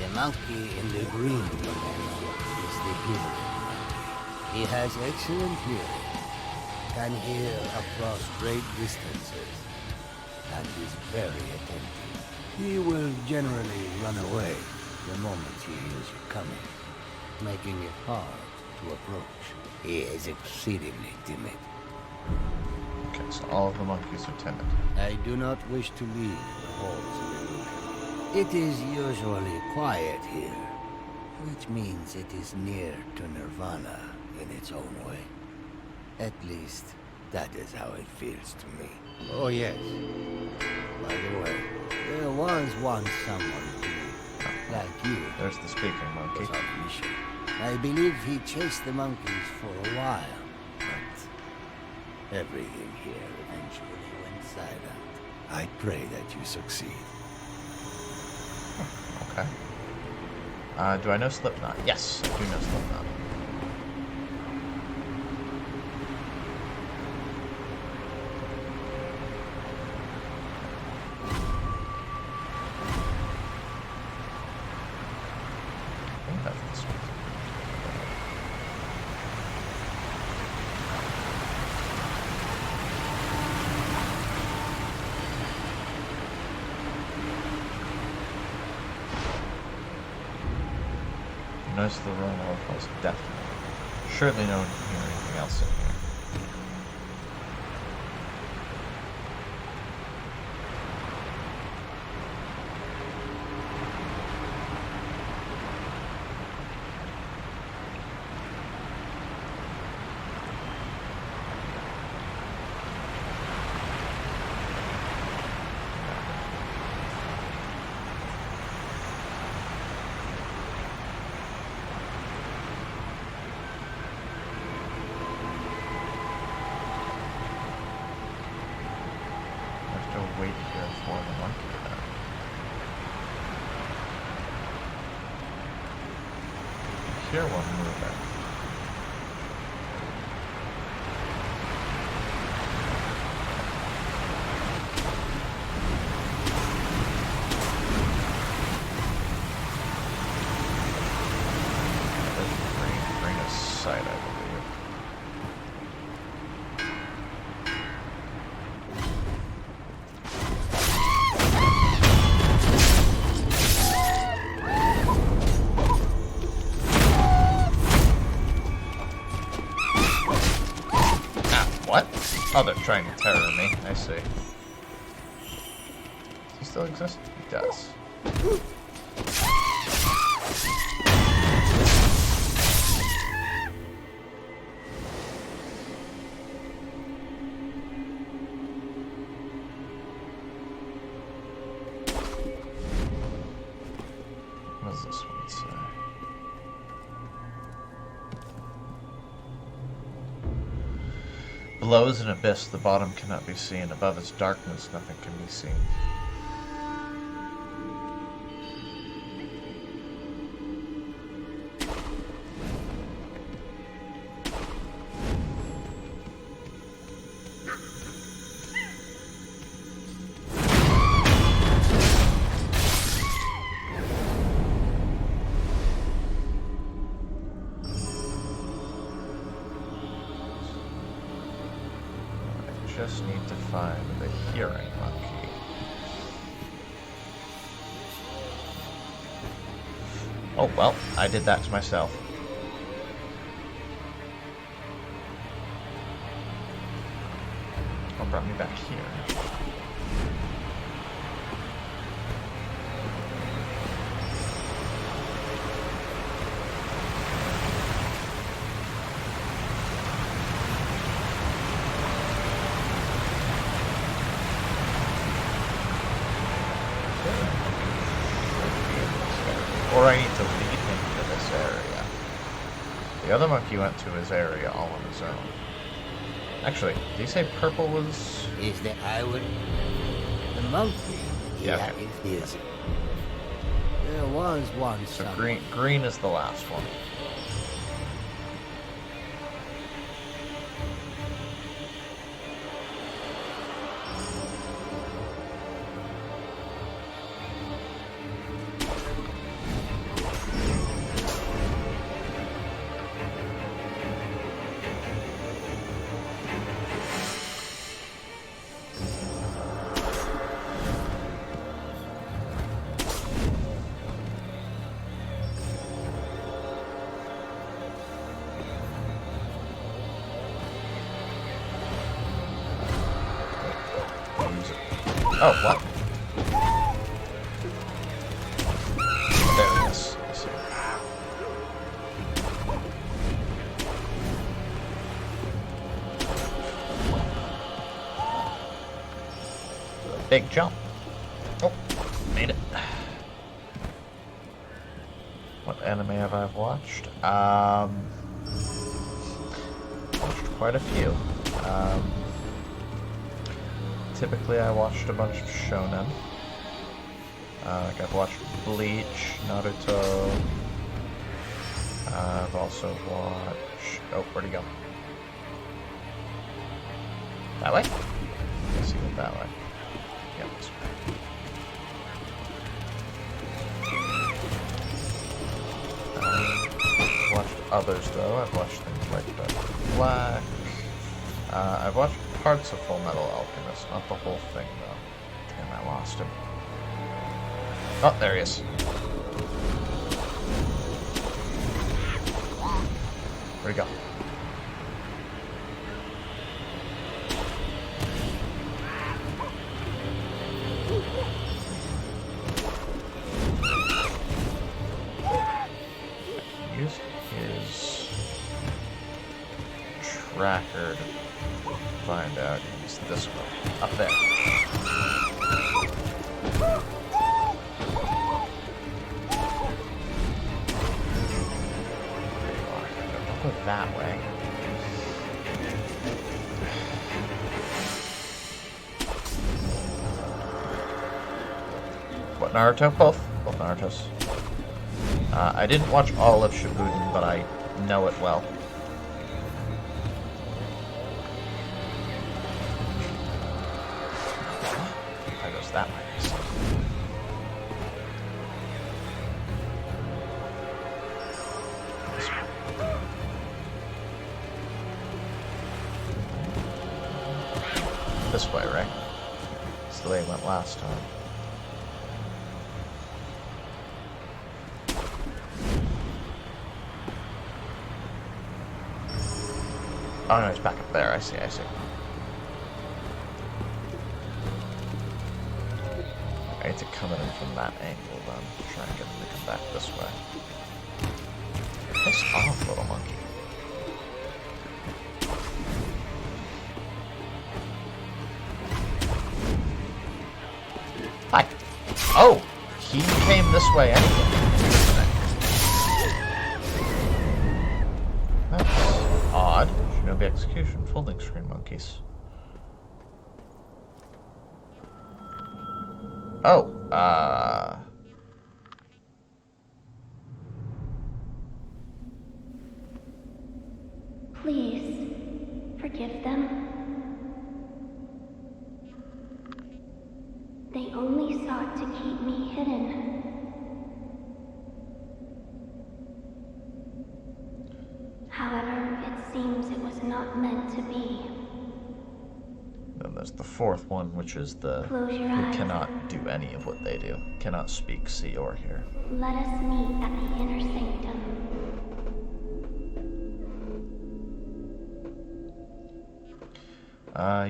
The monkey in the green kimono is the hearing monkey. He has excellent hearing, can hear across great distances, and is very attentive. He will generally run away the moment he hears you coming, making it hard to approach. He is exceedingly timid. Okay, so all of the monkeys are timid. I do not wish to leave the halls of illusion. It is usually quiet here, which means it is near to nirvana in its own way. At least, that is how it feels to me. Oh yes. By the way, there was once someone who, like you, There's the speaking monkey. was on a mission. I believe he chased the monkeys for a while, but everything here eventually went silent. I pray that you succeed. Okay. Do I know Slipknot? Yes, I do know Slipknot. I think that's this one. Notice the room was deafening. Surely no one can hear anything else in here. I have to wait here for the monkey then. I hear one moving. Bring a sight, I believe. What? Oh, they're trying to terror me. I see. Does he still exist? He does. What does this one say? Below is an abyss, the bottom cannot be seen. Above its darkness, nothing can be seen. just need to find the hearing monkey. Oh, well, I did that to myself. What brought me back here? Or I need to lead him to this area. The other monkey went to his area all on his own. Actually, did you say purple was... Is that I would... The monkey? Yeah. It is. There was one So somewhere. green is the last one. Oh, what? There it is. I see. Big jump. Oh, made it. What anime have I watched? Watched quite a few. Typically, I watched a bunch of shonen. Like I've watched Bleach, Naruto. I've also watched... Oh, where'd he go? That way? I guess he went that way. Yep. I've watched others, though. I've watched things like Black. I've watched parts of Full Metal Alchemist, not the whole thing, though. Damn, I lost him. Oh, there he is. Where'd he go? Use his tracker to find out he's this way. Up there. Don't go that way. What, Naruto? Both Narutos. I didn't watch all of Shippuden, but I know it well. I goes that way. This way, right? It's the way it went last time. Oh no, it's back up there. I see. I need to come in from that angle then. Try and get him to come back this way. Piss off, little monkey. Hi. Oh! He came this way anyway. That's odd. Shinobi Execution. Folding screen monkeys. Oh, Please, forgive them. They only sought to keep me hidden. However, it seems it was not meant to be. there's the fourth one, which is the Close your who eyes. cannot do any of what they do. Cannot speak, see, or hear. Let us meet at the inner sanctum.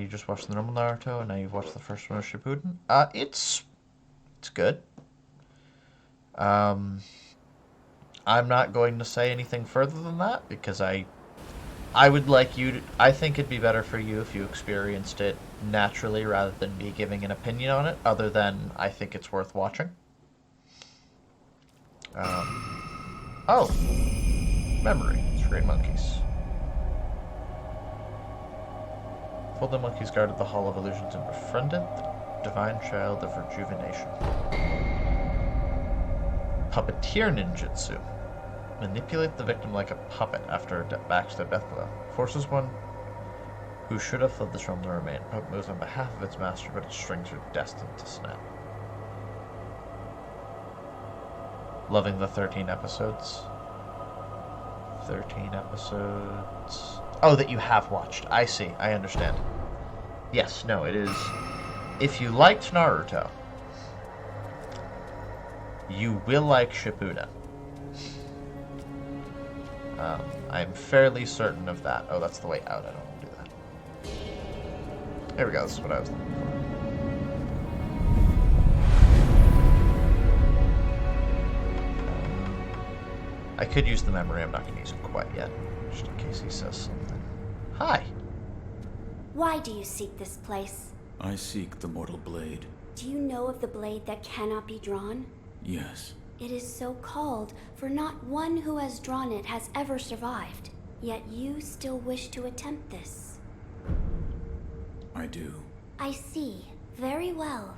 You just watched the normal Naruto, and now you've watched the first one of Shippuden. It's good. I'm not going to say anything further than that because I would like you to, I think it'd be better for you if you experienced it naturally rather than me giving an opinion on it, other than I think it's worth watching. Oh, memory. Screen monkeys. Full the monkeys guarded the Hall of Illusions and befriended the divine child of rejuvenation. Puppeteer ninjutsu. Manipulate the victim like a puppet after a backstab death blow. Forces one who should have fled this realm to remain. Puppet moves on behalf of its master, but its strings are destined to snap. Loving the 13 episodes. 13 episodes. Oh, that you have watched. I see. I understand. Yes, no, it is. If you liked Naruto, you will like Shippuden. I'm fairly certain of that. Oh, that's the way out. I don't want to do that. There we go. This is what I was looking for. I could use the memory. I'm not going to use it quite yet, just in case he says something. Hi. Why do you seek this place? I seek the mortal blade. Do you know of the blade that cannot be drawn? Yes. It is so called, for not one who has drawn it has ever survived. Yet you still wish to attempt this. I do. I see. Very well.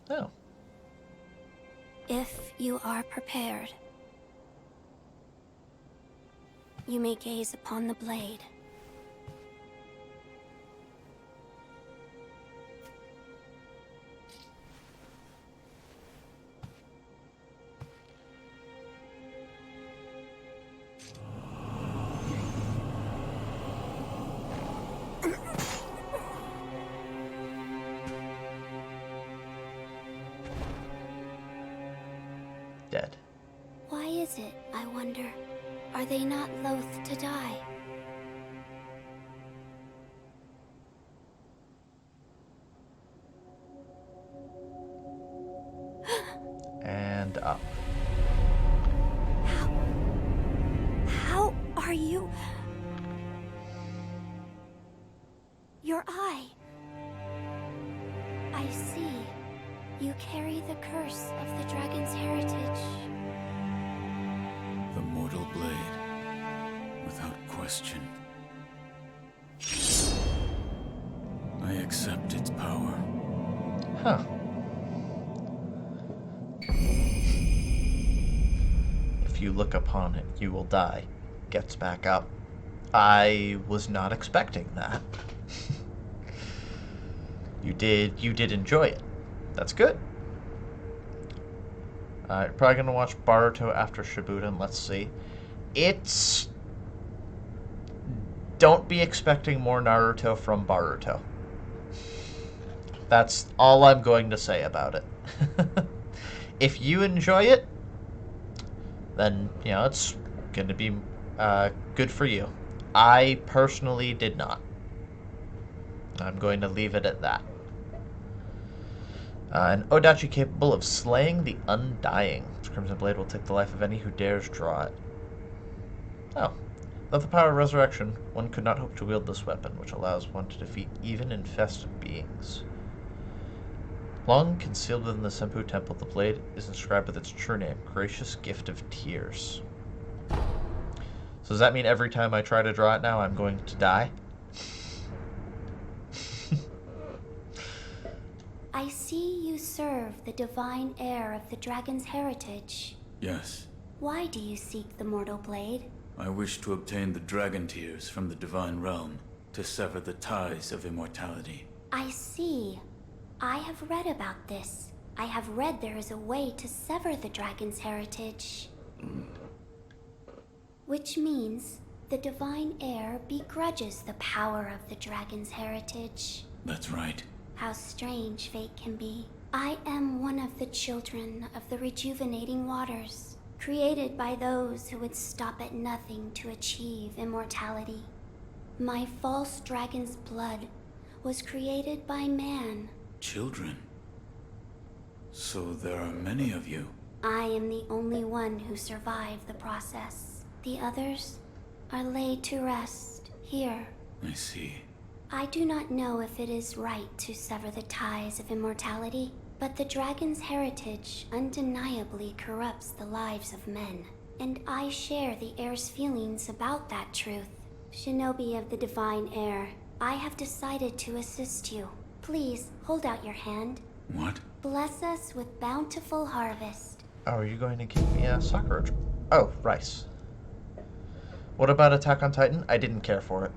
Oh. If you are prepared, you may gaze upon the blade. Dead. Why is it, I wonder? Are they not loath to die? And up. How are you? Your eye. I see. You carry the curse of the dragon's heritage. The mortal blade. Without question. I accept its power. Huh. If you look upon it, you will die. Gets back up. I was not expecting that. You did enjoy it. That's good. You're probably gonna watch Boruto after Shippuden. Let's see. It's... Don't be expecting more Naruto from Boruto. That's all I'm going to say about it. If you enjoy it, then, you know, it's going to be good for you. I personally did not. I'm going to leave it at that. An Odachi capable of slaying the undying. This Crimson Blade will take the life of any who dares draw it. Oh. Without the power of resurrection, one could not hope to wield this weapon, which allows one to defeat even infested beings. Long concealed within the Senpu Temple, the blade is inscribed with its true name, Gracious Gift of Tears. So does that mean every time I try to draw it now, I'm going to die? I see you serve the divine heir of the dragon's heritage. Yes. Why do you seek the mortal blade? I wish to obtain the dragon tears from the divine realm to sever the ties of immortality. I see. I have read about this. I have read there is a way to sever the dragon's heritage. Which means The divine heir begrudges the power of the dragon's heritage. That's right. How strange fate can be. I am one of the children of the rejuvenating waters, created by those who would stop at nothing to achieve immortality. My false dragon's blood was created by man. Children? So there are many of you. I am the only one who survived the process. The others are laid to rest here. I see. I do not know if it is right to sever the ties of immortality, but the dragon's heritage undeniably corrupts the lives of men, and I share the heir's feelings about that truth. Shinobi of the divine heir, I have decided to assist you. Please, hold out your hand. What? Bless us with bountiful harvest. Oh, are you going to give me a Sakura? Oh, rice. What about Attack on Titan? I didn't care for it.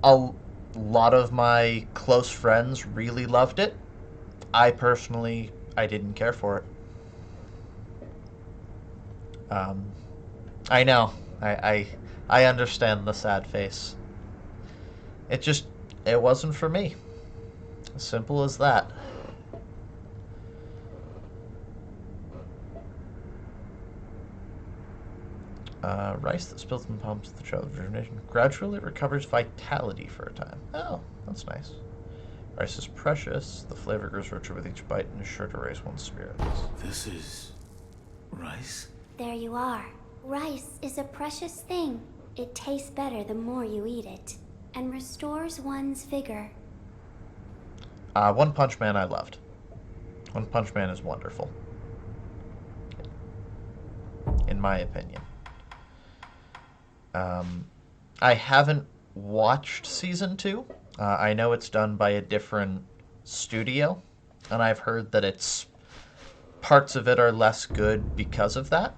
A lot of my close friends really loved it. I personally, I didn't care for it. I know. I understand the sad face. It wasn't for me. As simple as that. Rice that spills in the palms of the child of rejuvenation gradually recovers vitality for a time. Oh, that's nice. Rice is precious. The flavor grows richer with each bite and is sure to raise one's spirits. This is... rice? There you are. Rice is a precious thing. It tastes better the more you eat it, and restores one's vigor. One Punch Man I loved. One Punch Man is wonderful. In my opinion. I haven't watched season 2. I know it's done by a different studio, and I've heard that parts of it are less good because of that.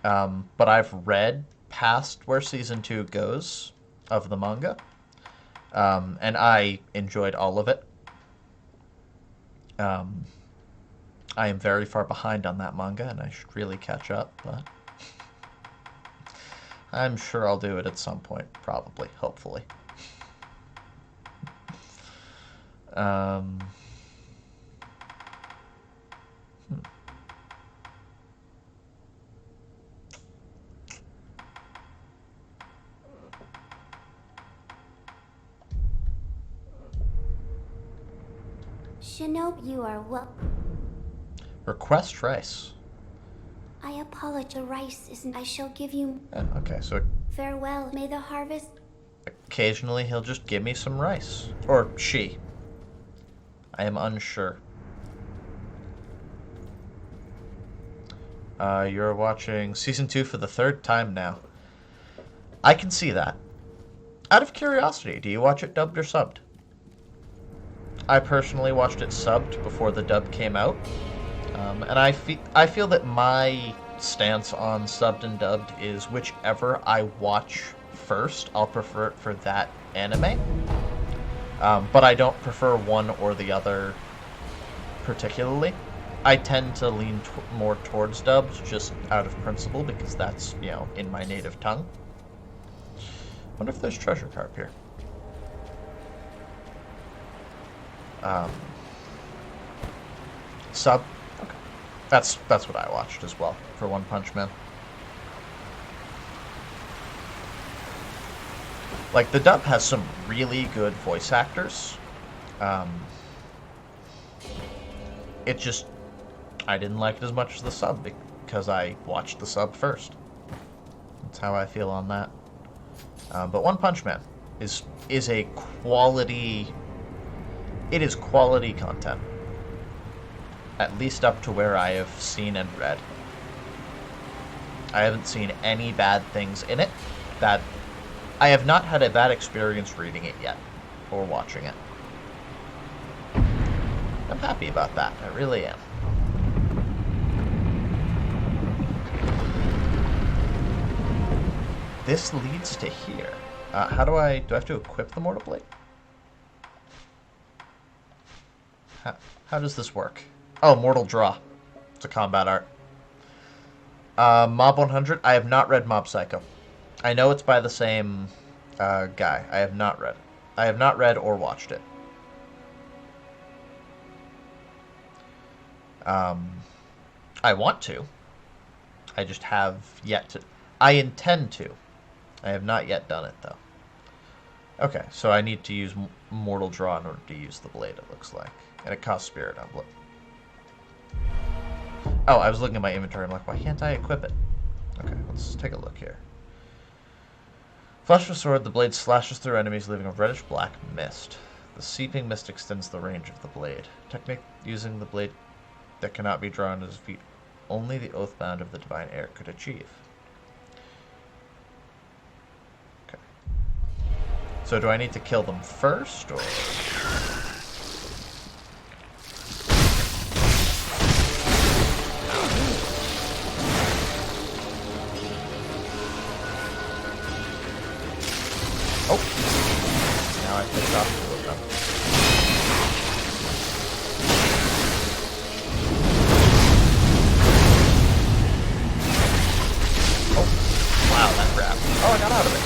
But I've read past where season 2 goes of the manga, and I enjoyed all of it. I am very far behind on that manga, and I should really catch up, but I'm sure I'll do it at some point, probably, hopefully. Shinobi, you are well. Request rice. I apologize. Rice isn't. I shall give you. Okay, so Farewell. May the harvest. occasionally he'll just give me some rice. Or she. I am unsure. You're watching season 2 for the 3rd time now. I can see that. Out of curiosity, do you watch it dubbed or subbed? I personally watched it subbed before the dub came out. And I feel that my stance on subbed and dubbed is whichever I watch first, I'll prefer it for that anime. But I don't prefer one or the other particularly. I tend to lean more towards dubs just out of principle because that's, in my native tongue. Wonder if there's treasure carp here. Sub. Okay. That's what I watched as well for One Punch Man. Like, the dub has some really good voice actors. I didn't like it as much as the sub because I watched the sub first. That's how I feel on that. But One Punch Man is a quality... It is quality content. At least up to where I have seen and read. I haven't seen any bad things in it. I have not had a bad experience reading it yet, or watching it. I'm happy about that. I really am. This leads to here. Do I have to equip the Mortal Blade? How does this work? Oh, Mortal Draw. It's a combat art. Mob 100. I have not read Mob Psycho. I know it's by the same guy. I have not read it. I have not read or watched it. I want to. I just have yet to. I intend to. I have not yet done it, though. Okay, so I need to use Mortal Draw in order to use the blade, it looks like. And it costs Spirit Omelet. Oh, I was looking at my inventory. I'm like, why can't I equip it? Okay, let's take a look here. Flash of sword, the blade slashes through enemies, leaving a reddish-black mist. The seeping mist extends the range of the blade. Technique using the blade that cannot be drawn as feet only the Oathbound of the Divine Air could achieve. Okay. So do I need to kill them first, or...? Oh! Now I picked off two of them. Oh! Wow, that grabbed. Oh, I got out of it.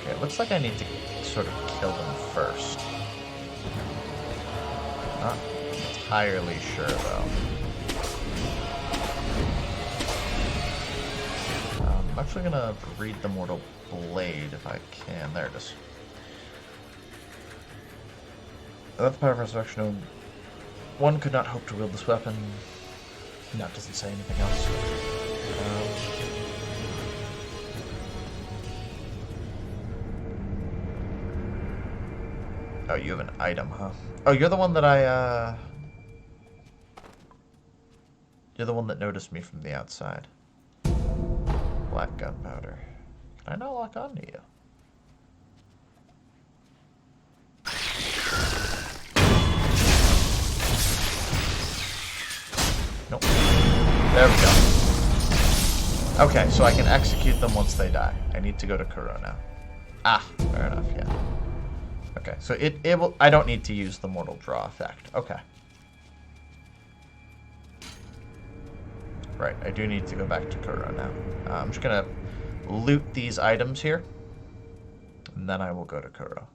Okay, it looks like I need to sort of kill them first. Not entirely sure, though. I'm actually going to read the Mortal Blade if I can. There it is. Without the power of resurrection, one could not hope to wield this weapon. No, it doesn't say anything else. Oh, you have an item, huh? Oh, you're the one that You're the one that noticed me from the outside. Black gunpowder. Can I not lock on to you? Nope. There we go. Okay, so I can execute them once they die. I need to go to Kuro now. Ah, fair enough, yeah. Okay, so it will... I don't need to use the Mortal Draw effect. Okay. Right, I do need to go back to Kuro now. I'm just gonna loot these items here, and then I will go to Kuro.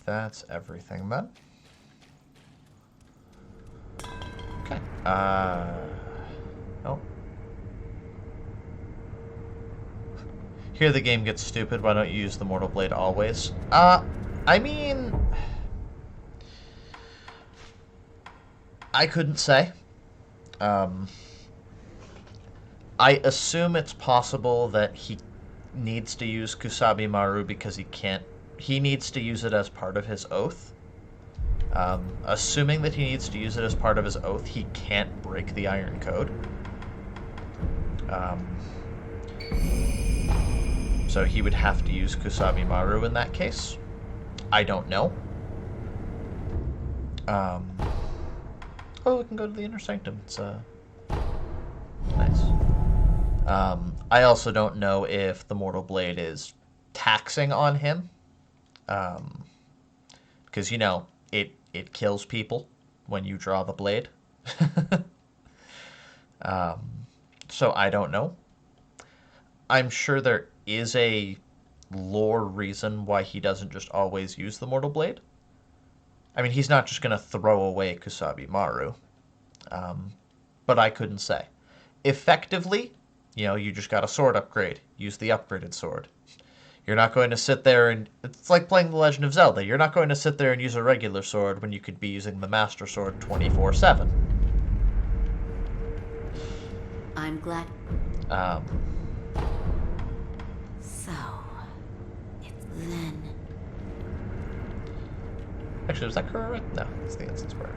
That's everything then. Okay. Oh. Here the game gets stupid. Why don't you use the Mortal Blade always? I mean... I couldn't say. I assume it's possible that he needs to use Kusabi Maru because he needs to use it as part of his oath. Assuming that he needs to use it as part of his oath, he can't break the Iron Code. So he would have to use Kusabi Maru in that case. I don't know. Oh, we can go to the Inner Sanctum. It's nice. I also don't know if the Mortal Blade is taxing on him. Because, you know, it kills people when you draw the blade. So I don't know. I'm sure there is a lore reason why he doesn't just always use the Mortal Blade. I mean, he's not just going to throw away Kusabi Maru. But I couldn't say. effectively, you know, you just got a sword upgrade. Use the upgraded sword. You're not going to sit there and... It's like playing The Legend of Zelda. You're not going to sit there and use a regular sword when you could be using the Master Sword 24/7. I'm glad. So, it's then. Actually, was that correct? No, it's the instance where...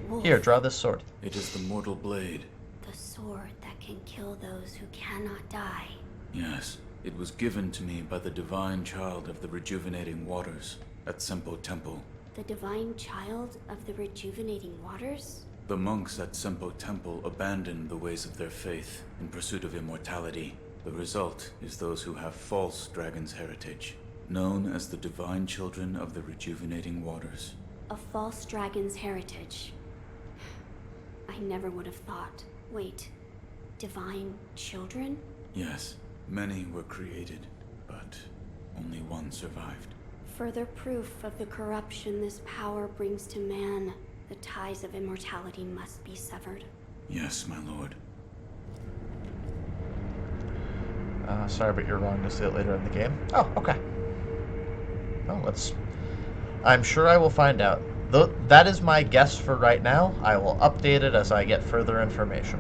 Wolf. Here, draw this sword. It is the mortal blade. The sword that can kill those who cannot die. Yes, it was given to me by the divine child of the rejuvenating waters at Sempo Temple. The divine child of the rejuvenating waters? The monks at Sempo Temple abandoned the ways of their faith in pursuit of immortality. The result is those who have false dragon's heritage, known as the divine children of the rejuvenating waters. A false dragon's heritage. I never would have thought. Wait, divine children? Yes, many were created, but only one survived. Further proof of the corruption this power brings to man. The ties of immortality must be severed. Yes, my lord. Sorry, but you're wrong. You'll see it later in the game. Oh, okay. Well, let's... I'm sure I will find out. That is my guess for right now. I will update it as I get further information.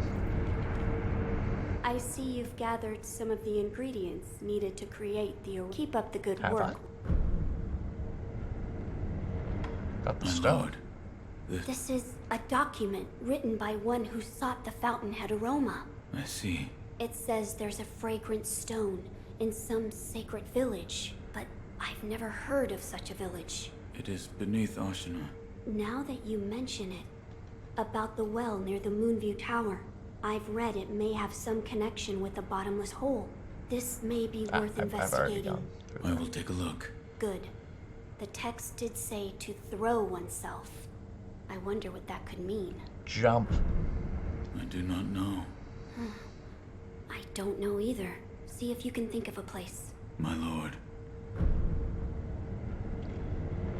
I see you've gathered some of the ingredients needed to create the... Keep up the good Have work. Got the My stone. lord. This is a document written by one who sought the fountainhead aroma. I see. It says there's a fragrant stone in some sacred village, but I've never heard of such a village. It is beneath Ashina. Now that you mention it, about the well near the Moonview Tower, I've read it may have some connection with the bottomless hole. This may be worth I've already investigating. gone through I that. will take a look. Good. The text did say to throw oneself. I wonder what that could mean. Jump. I do not know. I don't know either. See if you can think of a place. My lord.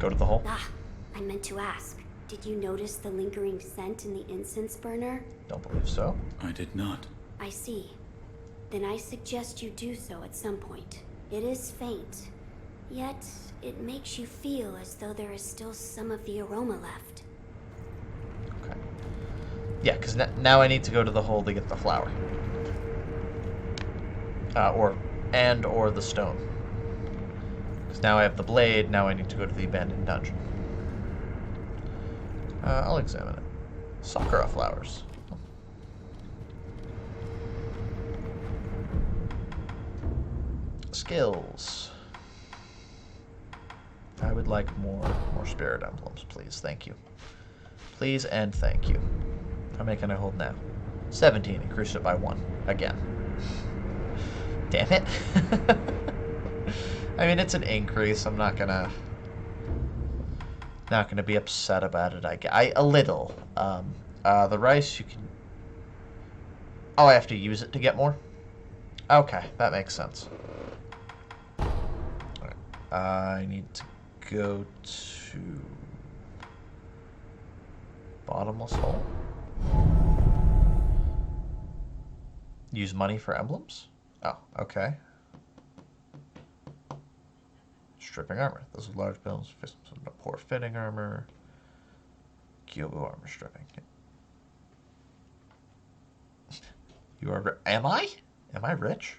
Go to the hole. Ah, I meant to ask. Did you notice the lingering scent in the incense burner? Don't believe so. I did not. I see. Then I suggest you do so at some point. It is faint, yet it makes you feel as though there is still some of the aroma left. Okay. Yeah, because now I need to go to the hole to get the flower. Or the stone. Because now I have the blade, now I need to go to the abandoned dungeon. I'll examine it. Sakura flowers. Skills. I would like more spirit emblems, please. Thank you. Please and thank you. How many can I hold now? 17. Increase it by 1. Again. Damn it. I mean, it's an increase. I'm not gonna be upset about it. A little. The rice you can... Oh, I have to use it to get more? Okay, that makes sense. Alright. I need to go to... Bottomless hole? Use money for emblems? Oh, okay. Stripping armor. Those are large bills. Poor fitting armor. Kyobu armor stripping. You are... Am I? Am I rich?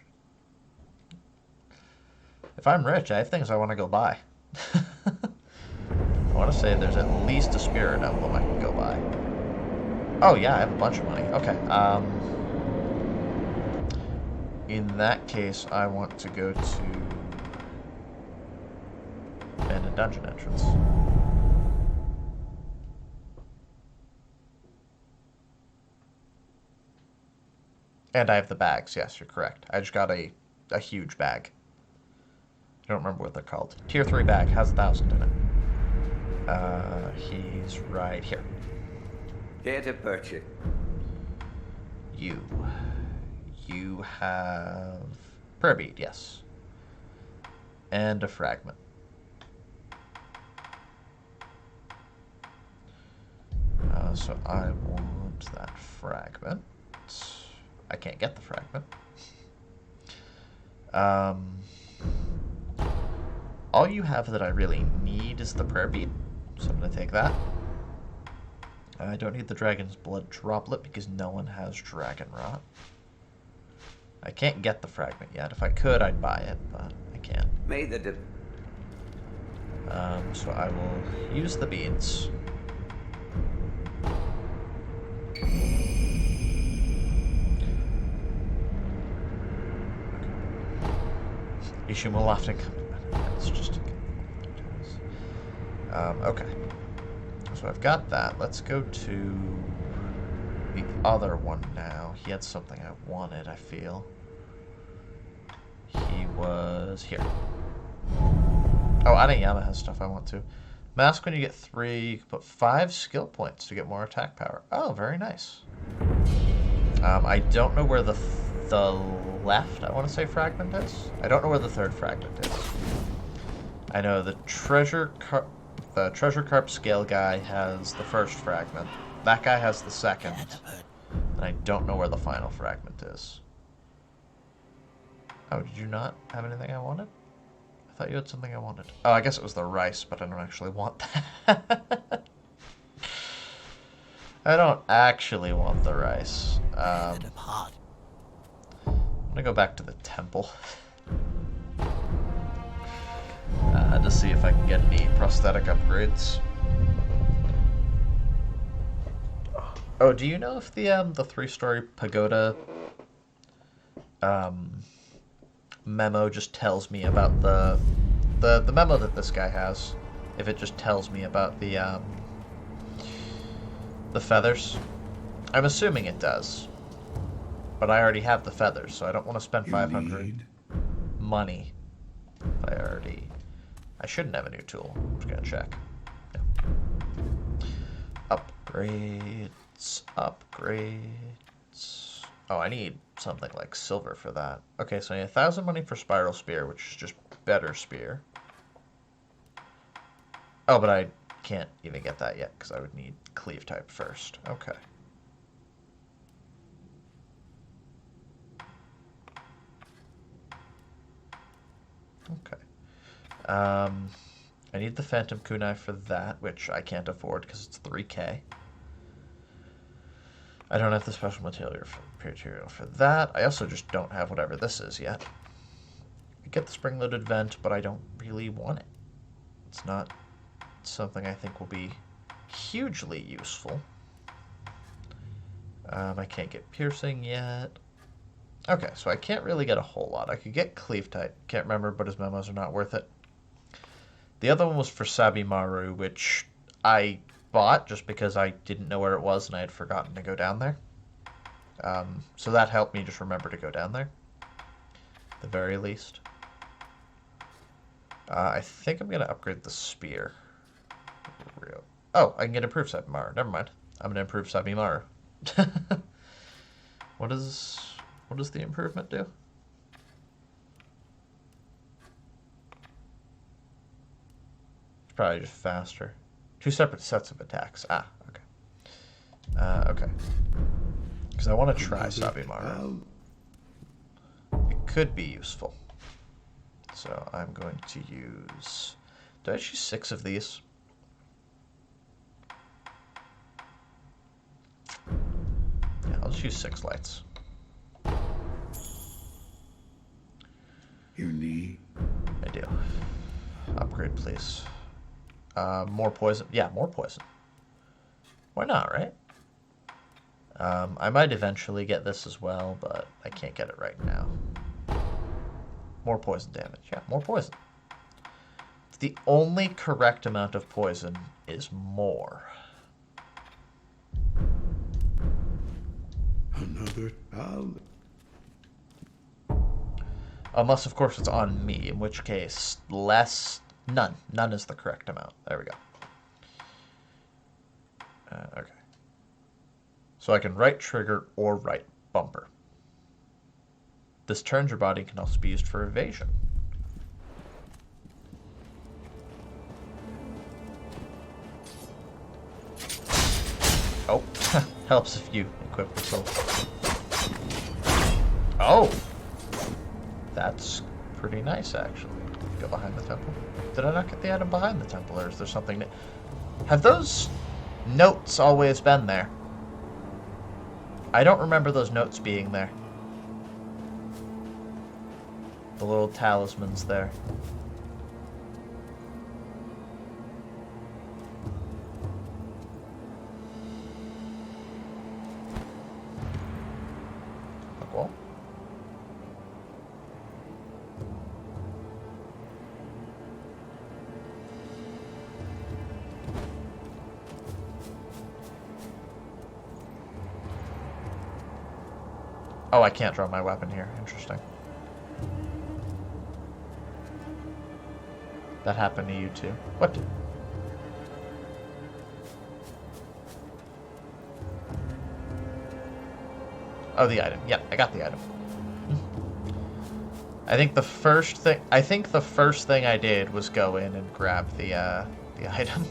If I'm rich, I have things I want to go buy. I want to say there's at least a spirit emblem I can go buy. Oh yeah, I have a bunch of money. Okay. In that case, I want to go to abandoned dungeon entrance. And I have the bags. Yes, you're correct. I just got a huge bag. I don't remember what they're called. Tier 3 bag has 1,000 in it. He's right here. Here to purchase. You have prayer bead, yes. And a fragment. So I want Use that fragment. I can't get the fragment. All you have that I really need is the prayer bead, so I'm going to take that. I don't need the dragon's blood droplet because no one has dragon rot. I can't get the fragment yet. If I could, I'd buy it, but I can't. May the So I will use the beads. Ishim will often come to it's just okay. So I've got that. Let's go to the other one now. He had something I wanted, I feel. He was here. Oh, Adayama has stuff I want to. Mask when you get 3, you can put 5 skill points to get more attack power. Oh, very nice. I don't know where the left, I want to say, fragment is. I don't know where the third fragment is. I know the treasure carp scale guy has the first fragment. That guy has the second. And I don't know where the final fragment is. Oh, did you not have anything I wanted? I thought you had something I wanted. Oh, I guess it was the rice, but I don't actually want that. I don't actually want the rice. I'm gonna go back to the temple. To see if I can get any prosthetic upgrades. Oh, do you know if the 3-story pagoda memo just tells me about the memo that this guy has? If it just tells me about the feathers? I'm assuming it does. But I already have the feathers, so I don't want to spend 500 money. I shouldn't have a new tool. I'm just gonna check. Yeah. Upgrades. Oh, I need something like silver for that. Okay, so I need 1,000 money for spiral spear, which is just better spear. Oh, but I can't even get that yet because I would need cleave type first. Okay. Okay. I need the Phantom Kunai for that, which I can't afford because it's 3K. I don't have the special material for that. I also just don't have whatever this is yet. I get the spring-loaded vent, but I don't really want it. It's not something I think will be hugely useful. I can't get piercing yet. Okay, so I can't really get a whole lot. I could get cleave type. Can't remember, but his memos are not worth it. The other one was for Sabimaru, which I bought just because I didn't know where it was and I had forgotten to go down there. So that helped me just remember to go down there. At the very least. I think I'm going to upgrade the spear. Oh, I can get improved Sabimaru. Never mind. I'm going to improve Sabimaru. What does the improvement do? It's probably just faster. 2 separate sets of attacks. Ah, okay. Okay. Because I want to try Sabimaru. It could be useful. So I'm going to use... Did I choose 6 of these? Yeah, I'll just use 6 lights. Your knee? I do. Upgrade, please. More poison. Yeah, more poison. Why not, right? I might eventually get this as well, but I can't get it right now. More poison damage. Yeah, more poison. The only correct amount of poison is more. Another Unless, of course, it's on me, in which case, less... None. None is the correct amount. There we go. Okay. So I can right trigger or right bumper. This turns your body, can also be used for evasion. Oh, helps if you equip the tool. Oh! That's pretty nice, actually. Go behind the temple. Did I not get the item behind the temple, or is there something new? Have those notes always been there? I don't remember those notes being there. The little talismans there. Wall. Oh, I can't draw my weapon here. Interesting. That happened to you too. What? Oh, the item. Yeah, I got the item. I think the first thing I did was go in and grab the item.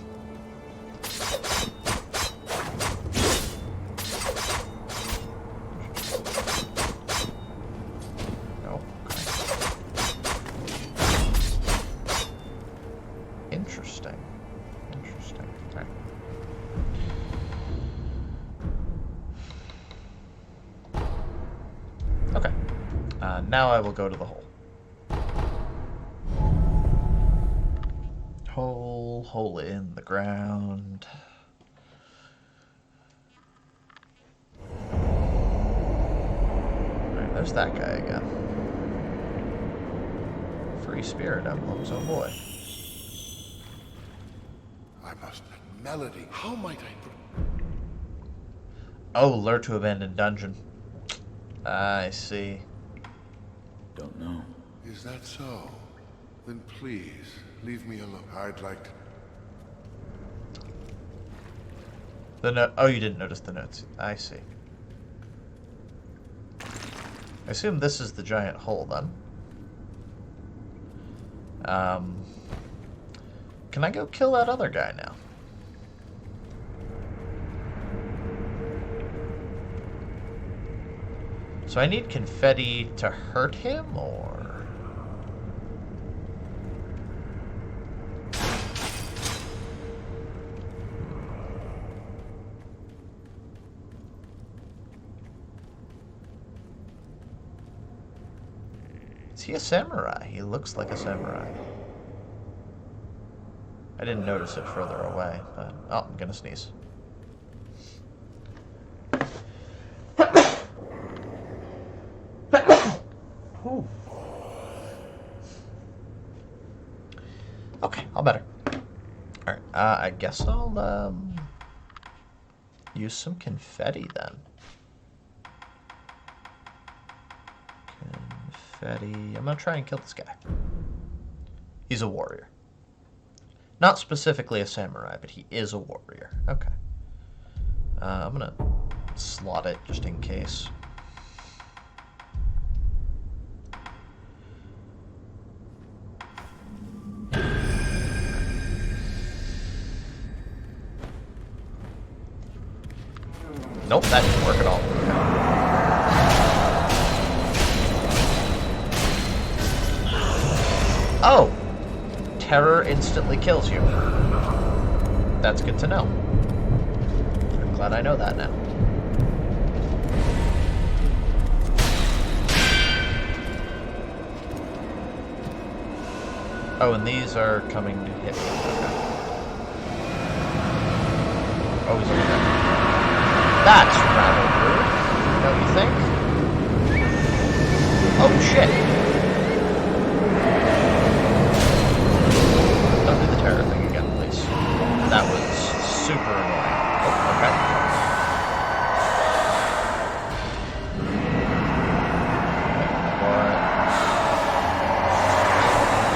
No. Okay. Interesting. Interesting. Okay. Okay. Now I will go to the hole. Hole in the ground. Alright, there's that guy again. Free spirit emblems, oh boy. I must. Melody. How might I? Oh, lure to abandoned dungeon. I see. Don't know. Is that so? Then please leave me alone. I'd like to. The note. Oh, you didn't notice the notes. I see. I assume this is the giant hole then. Can I go kill that other guy now? So I need confetti to hurt him, or? Is he a samurai? He looks like a samurai. I didn't notice it further away, but... Oh, I'm gonna sneeze. Okay, all better. Alright, I guess I'll, use some confetti then. Confetti. I'm gonna try and kill this guy. He's a warrior. Not specifically a samurai, but he is a warrior. Okay. I'm gonna slot it just in case. Nope, that didn't work at all. Oh! Terror instantly kills you. That's good to know. I'm glad I know that now. Oh, and these are coming to hit me. Okay. Oh, he's over there. That's rather rude, don't you think? Oh, shit. Don't do the terror thing again, please. That was super annoying. Oh, okay.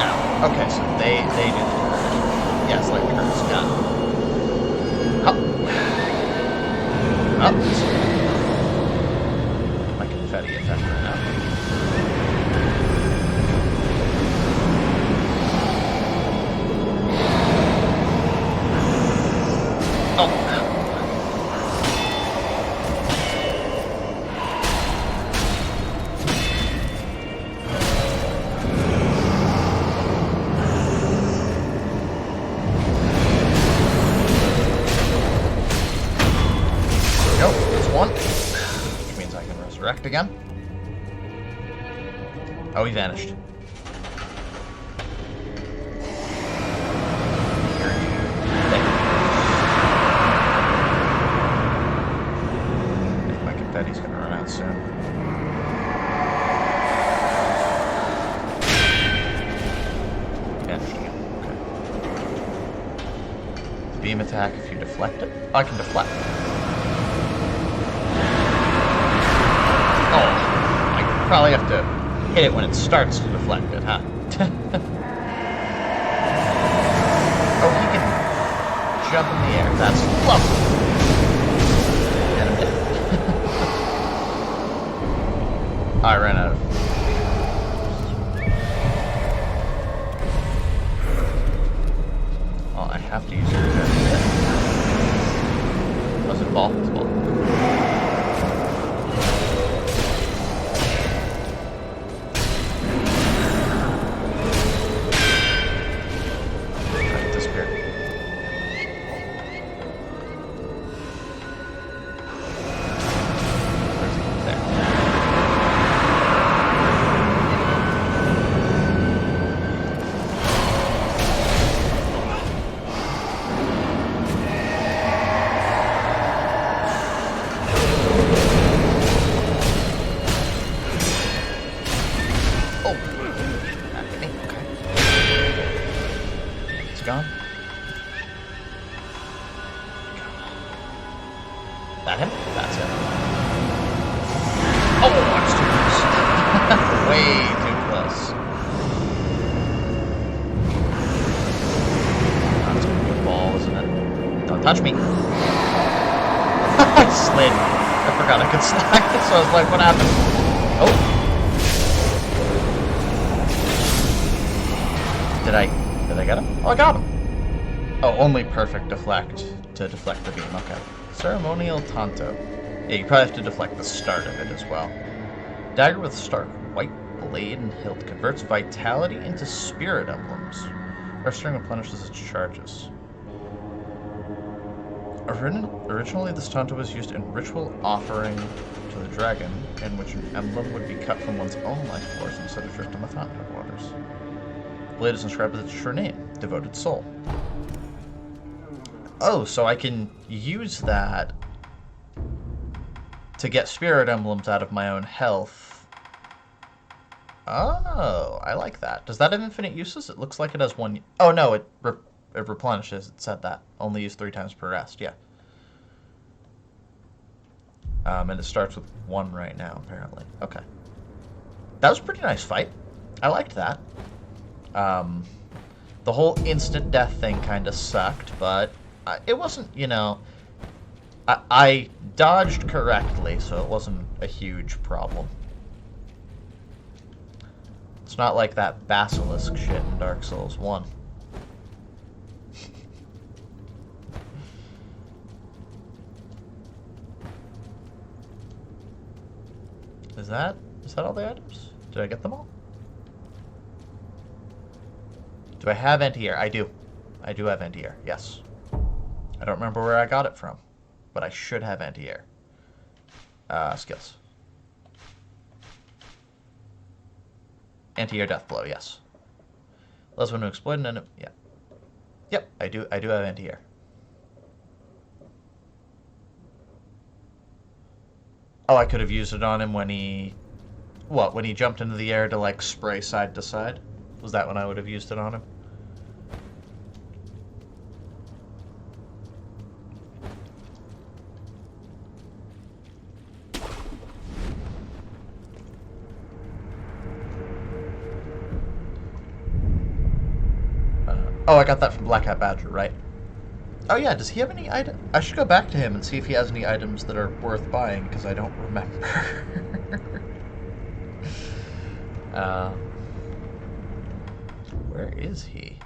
Ow. Okay, so they do the terror. Yes, like the curse. Got it. Oh. Oh, my confetti effect right now. Oh. we go. That's one. Which means I can resurrect again. Oh, he vanished. Here you there. I can bet he's gonna run out soon. Vanished again. Okay. Beam attack if you deflect it. Oh, I can deflect it. Oh, I probably have to hit it when it starts to deflect it, huh? Oh, he can jump in the air. That's lovely. And I'm dead. I ran out of... Well, I have to use it. Was it ball? It's ball. Gone. That him? That's him. Oh, that's too close. Way too close. That's gonna be a ball, isn't it? Don't touch me. I slid. I forgot I could slide, so I was like, what happened? Oh. Did I get him? Oh, I got him. Oh, only perfect deflect to deflect the beam. Okay. Ceremonial Tanto. Yeah, you probably have to deflect the start of it as well. Dagger with stark white blade and hilt converts vitality into spirit emblems. Restoring replenishes its charges. Originally, this Tanto was used in ritual offering to the dragon, in which an emblem would be cut from one's own life force instead of drift in the fountain waters. The blade is inscribed with its true name, Devoted Soul. Oh, so I can use that to get spirit emblems out of my own health. Oh, I like that. Does that have infinite uses? It looks like it has one. Oh, no, it replenishes. It said that. Only use 3 times per rest, yeah. And it starts with 1 right now, apparently. Okay. That was a pretty nice fight. I liked that. The whole instant death thing kind of sucked, but it wasn't, you know... I dodged correctly, so it wasn't a huge problem. It's not like that basilisk shit in Dark Souls 1. Is that all the items? Did I get them all? Do I have anti-air? I do. I do have anti-air, yes. I don't remember where I got it from, but I should have anti-air. Skills. Anti-air death blow, yes. Allows one to explode and then, yeah. Yep, I do have anti-air. Oh, I could have used it on him when he... What, when he jumped into the air to, like, spray side to side? Was that when I would have used it on him? Oh, I got that from Black Hat Badger, right? Oh yeah, does he have any item? I should go back to him and see if he has any items that are worth buying, because I don't remember. Where is he?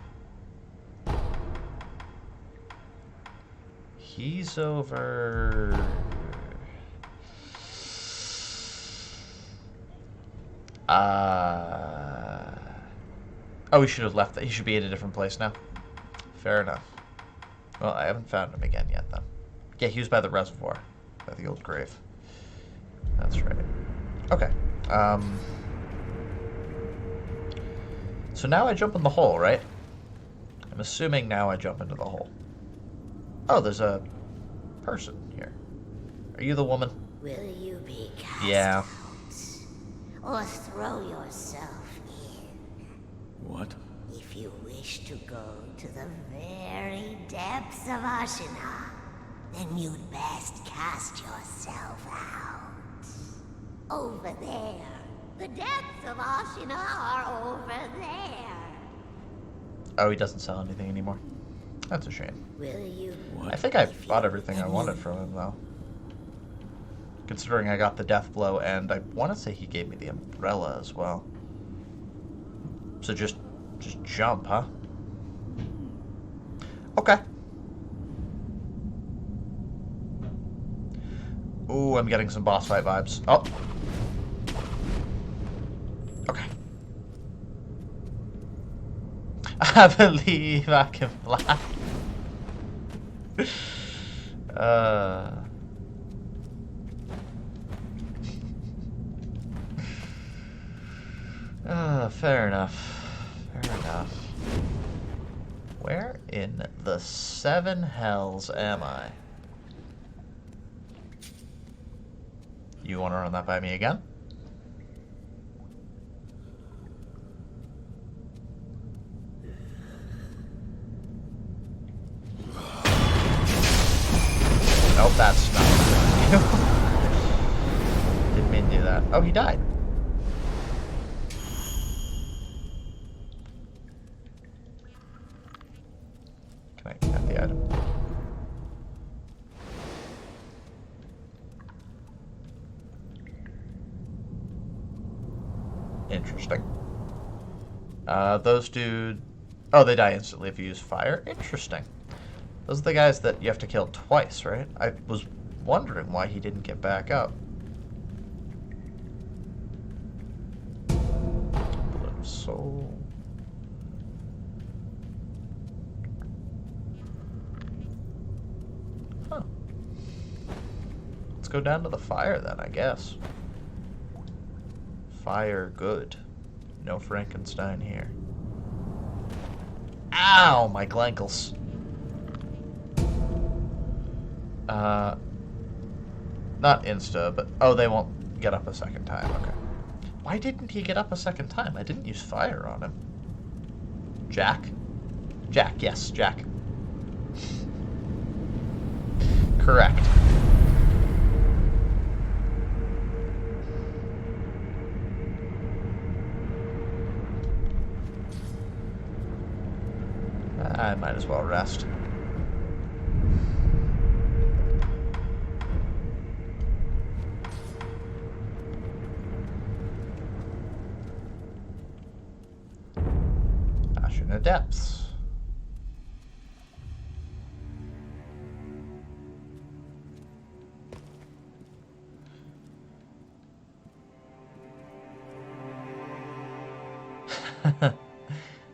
He's over... Oh, he should have left that. He should be at a different place now. Fair enough. Well, I haven't found him again yet, then. Yeah, he was by the reservoir. by the old grave. That's right. Okay. So now I jump in the hole, right? I'm assuming now I jump into the hole. Oh, there's a person here. Are you the woman? Will you be cast Yeah. out? Or throw yourself in? What? If you wish to go to the very depths of Ashina, then you'd best cast yourself out. Over there. The depths of Ashina are over there. Oh, he doesn't sell anything anymore. That's a shame. Will you? I think I bought everything I wanted from him, though. Considering I got the death blow, and I want to say he gave me the umbrella as well. So just jump, huh? Okay. Ooh, I'm getting some boss fight vibes. Oh. Okay. I believe I can fly. Fair enough. Fair enough. Where in the seven hells am I? You want to run that by me again? Nope, that's not what I didn't mean to do that. Oh, he died. Can I get the item? Interesting. Those dude... Oh, they die instantly if you use fire? Interesting. Those are the guys that you have to kill twice, right? I was wondering why he didn't get back up. Blood of soul. Huh. Let's go down to the fire then, I guess. Fire good. No Frankenstein here. Ow, my glankles. Not insta, but... Oh, they won't get up a second time. Okay. Why didn't he get up a second time? I didn't use fire on him. Jack? Jack, yes, Jack. Correct. I might as well rest. Ashina Depths.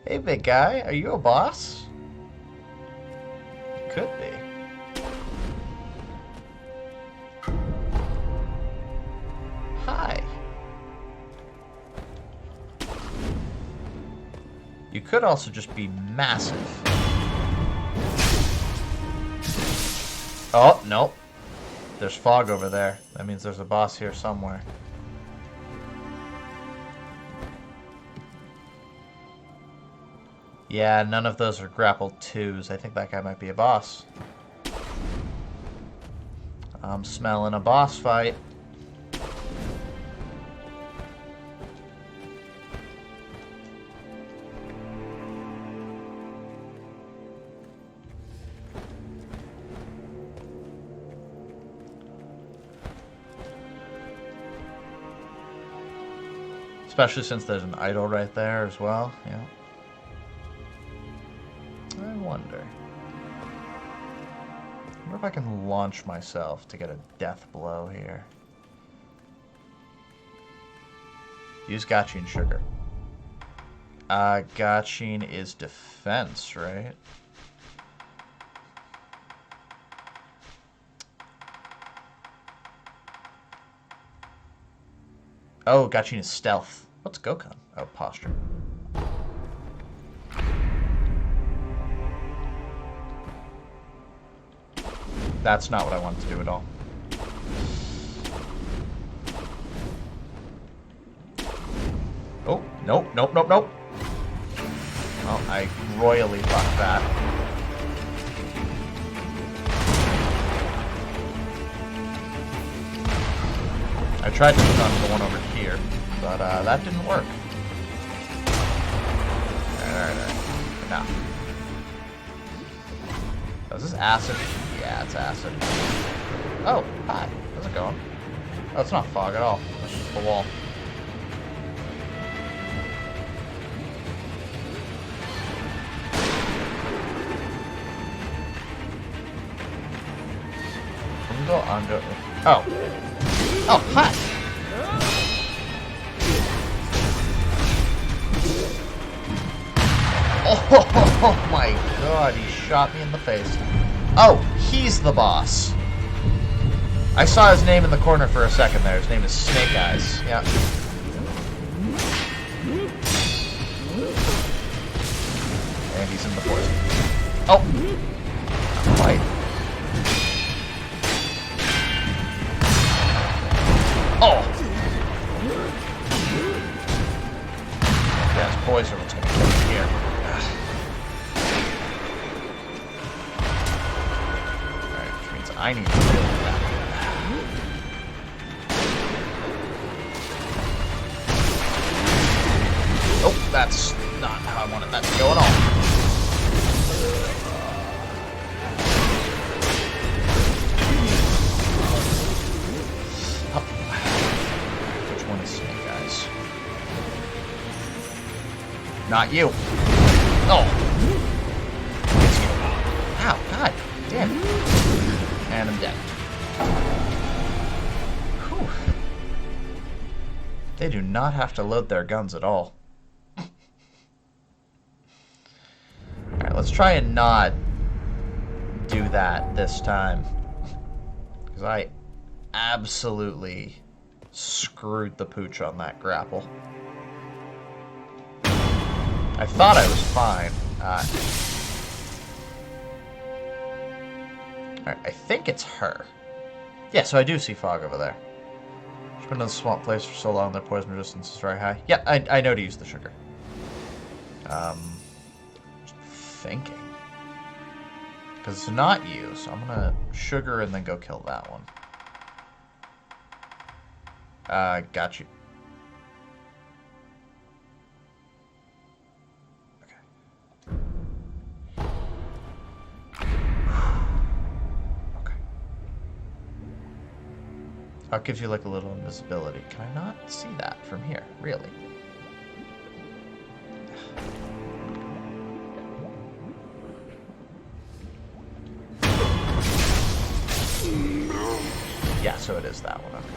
Hey, big guy, are you a boss? Could be. Hi. You could also just be massive. Oh, nope. There's fog over there. That means there's a boss here somewhere. Yeah, none of those are grapple 2s. I think that guy might be a boss. I'm smelling a boss fight. Especially since there's an idol right there as well. Yeah. I wonder if I can launch myself to get a death blow here. Use Gachin Sugar. Gachin is defense, right? Oh, got you in stealth. What's Gokhan? Oh, posture. That's not what I wanted to do at all. Oh, nope, nope, nope, nope. Well, I royally fucked that. I tried to stun the one over here, but that didn't work. Alright. Now. Oh, is this acid? Yeah, it's acid. Oh, hi. How's it going? Oh, it's not fog at all. It's just the wall. Under. Oh. Oh, hi. Oh my god, he shot me in the face. Oh, he's the boss. I saw his name in the corner for a second there. His name is Snake Eyes. Yeah. And he's in the poison. Oh. Not quite. Oh! Yeah, his poison was gonna kill me here. Alright, which means I need to deal with that. Oh, that's not how I wanted that to go at all. Not you. Oh. It's you. Ow, god damn it. And I'm dead. Whew. They do not have to load their guns at all. Alright, let's try and not do that this time. Because I absolutely screwed the pooch on that grapple. I thought I was fine. Alright, I think it's her. Yeah, so I do see fog over there. She's been in a swamp place for so long, their poison resistance is very high. Yeah, I know to use the sugar. Just thinking. Because it's not you, so I'm gonna sugar and then go kill that one. Got you. It gives you like a little invisibility. Can I not see that from here? Really? Yeah, so it is that one. Okay.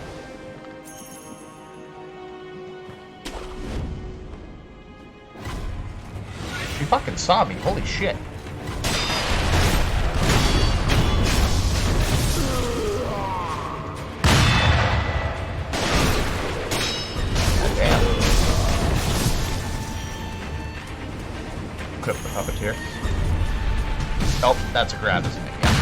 She fucking saw me. Holy shit. The puppeteer. Oh, that's a grab, isn't it? Yeah.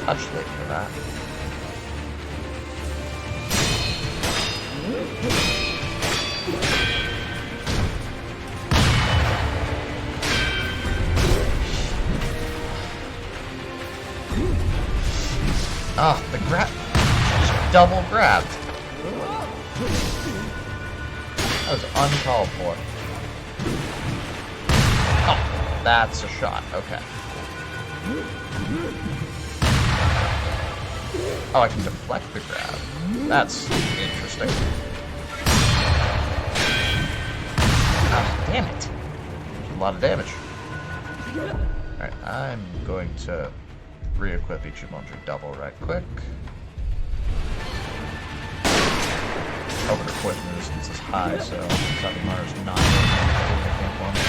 Touch late for that. Oh, the grab. Just double grabbed. That was uncalled for. Oh, that's a shot. Okay. Oh, I can deflect the grab. That's interesting. Ah, damn it. A lot of damage. Alright, I'm going to re-equip each emoji double right quick. Over the poison resistance is high, so Sabimaru's not doing anything for me.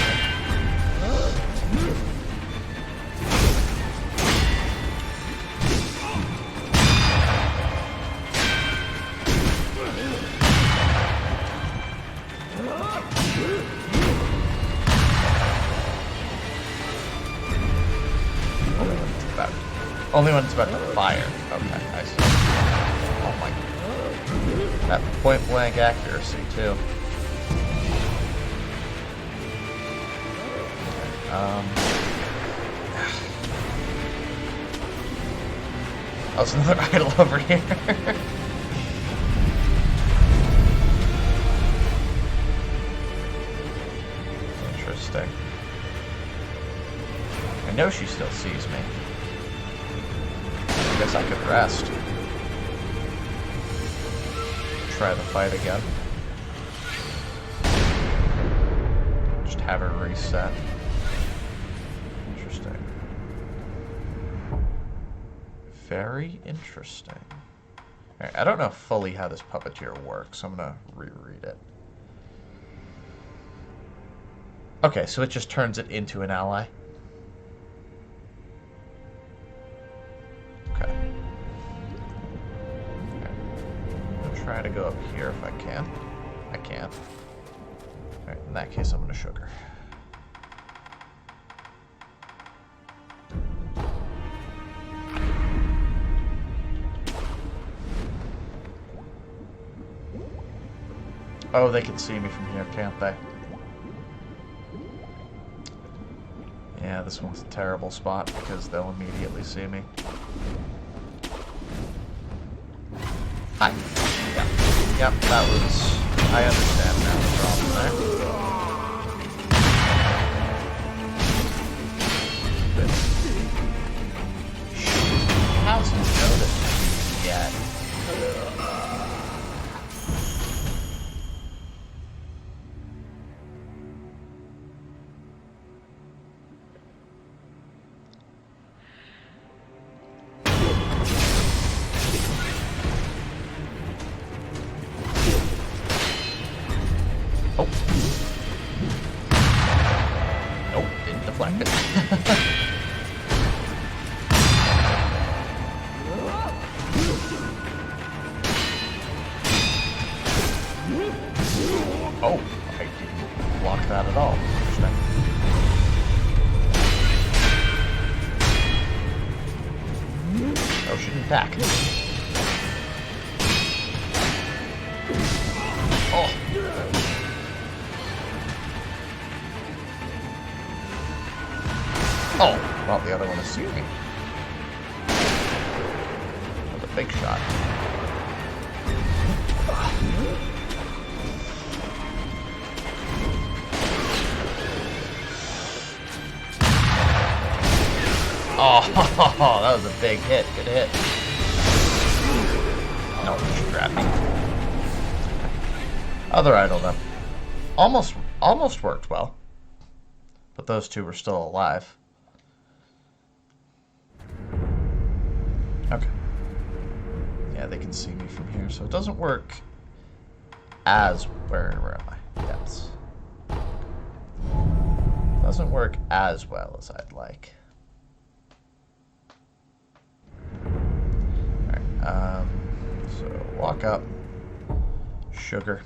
Only when it's about to fire. Okay, I see. Oh my god. That point blank accuracy, too. Oh, there's another idol over here. Interesting. I know she still sees me. I guess I could rest. Try the fight again. Just have her reset. Interesting. Very interesting. Alright, I don't know fully how this puppeteer works, so I'm gonna reread it. Okay, so it just turns it into an ally. Try to go up here if I can. I can't. Alright, in that case, I'm gonna sugar. Oh, they can see me from here, can't they? Yeah, this one's a terrible spot because they'll immediately see me. Hi. Yep, that was... I understand now the problem there. She hasn't noticed me yet. Oh, I didn't block that at all. Interesting. Oh, she didn't attack. Oh. Oh, well, the other one is seeing me. With a big shot. Oh, that was a big hit. Good hit. No, she grabbed me. Other idol, though. Almost worked well. But those two were still alive. Okay. Yeah, they can see me from here, so it doesn't work as... Where am I? Yes. Doesn't work as well as I'd like. Alright, so walk up. Sugar.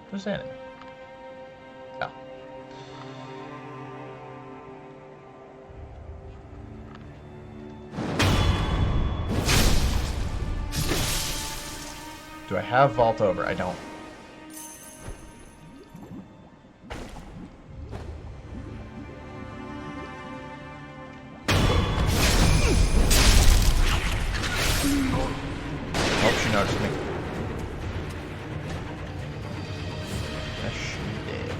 Where's the enemy? Oh. Do I have vault over? I don't. Hope she noticed me. Yes, she did.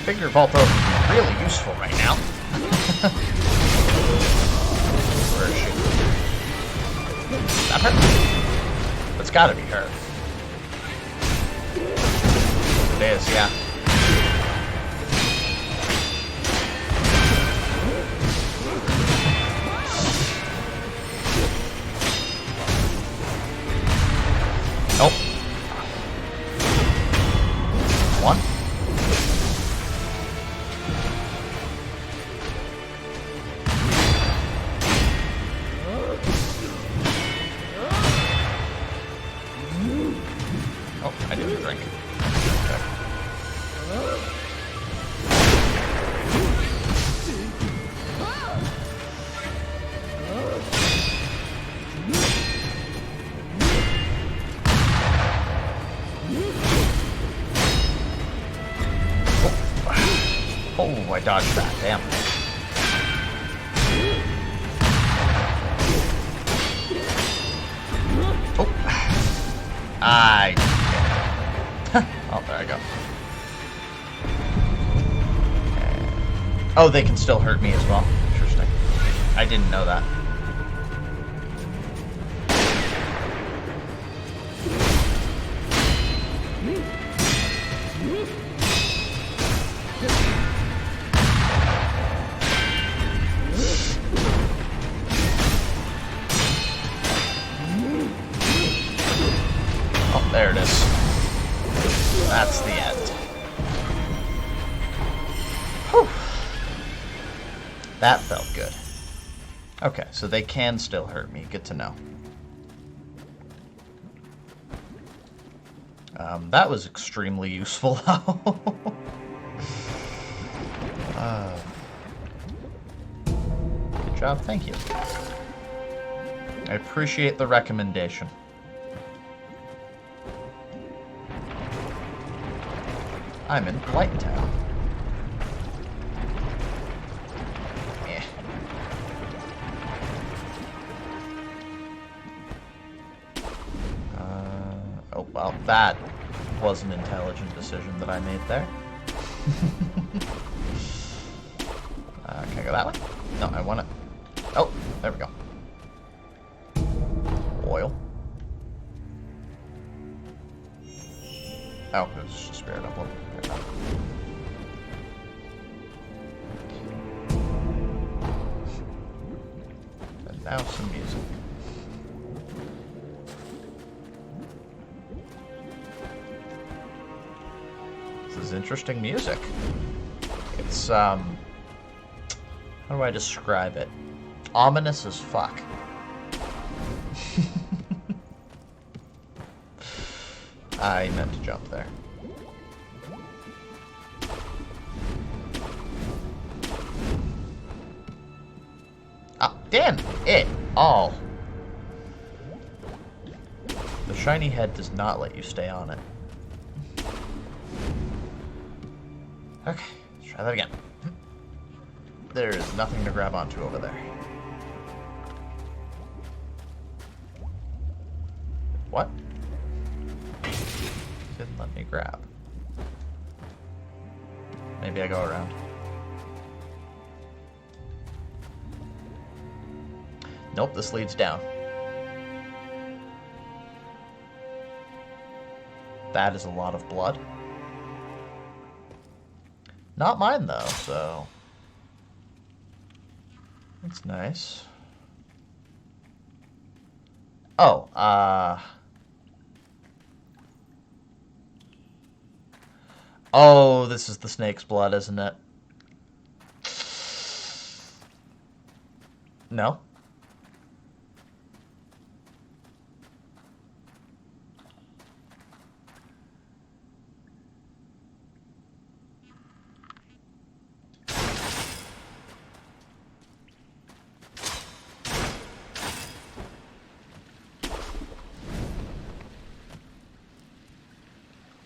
figure Vault would be really useful right now. Where is she? Is that her? It's gotta be her. It is, yeah. Nope. One. Oh, I didn't drink. Okay. Oh, I dodged that. Damn. Oh. Oh, there I go. Oh, they can still hurt me as well. Interesting. I didn't know that. Oh, there it is. That's the end. Whew. That felt good. Okay, so they can still hurt me. Good to know. That was extremely useful, though. Good job, thank you. I appreciate the recommendation. I'm in Blight Town. Eh. Oh, well, that was an intelligent decision that I made there. Can I go that way? No, I want it. Oh, there we go. Oil. Oh, it's just spirit upload. And now some music. This is interesting music. It's, how do I describe it? Ominous as fuck. I meant to jump there. Ah, damn it all. The shiny head does not let you stay on it. Okay, let's try that again. There is nothing to grab onto over there. What? Didn't let me grab. Maybe I go around. Nope, this leads down. That is a lot of blood. Not mine, though, so... That's nice. Oh, oh, this is the snake's blood, isn't it? No?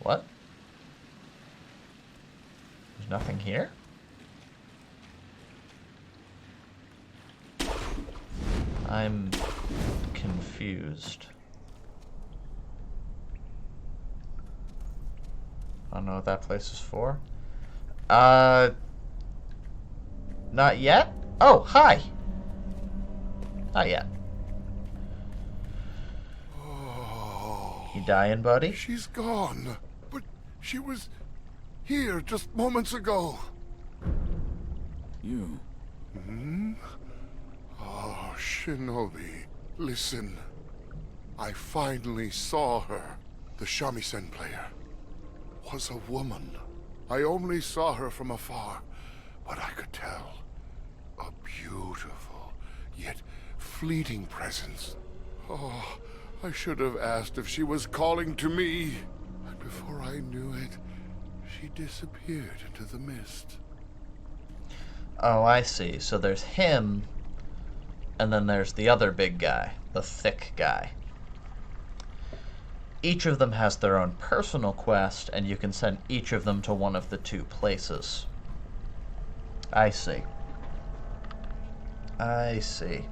What? There's nothing here? I'm confused. I don't know what that place is for. Not yet? Oh, hi. Not yet. You dying, buddy? She's gone. But she was here just moments ago. You? Hmm? Oh, Shinobi, listen. I finally saw her. The shamisen player was a woman. I only saw her from afar, but I could tell. A beautiful, yet fleeting presence. Oh, I should have asked if she was calling to me. And before I knew it, she disappeared into the mist. Oh, I see. So there's him, and then there's the other big guy, the thick guy. Each of them has their own personal quest, and you can send each of them to one of the two places. I see. I see.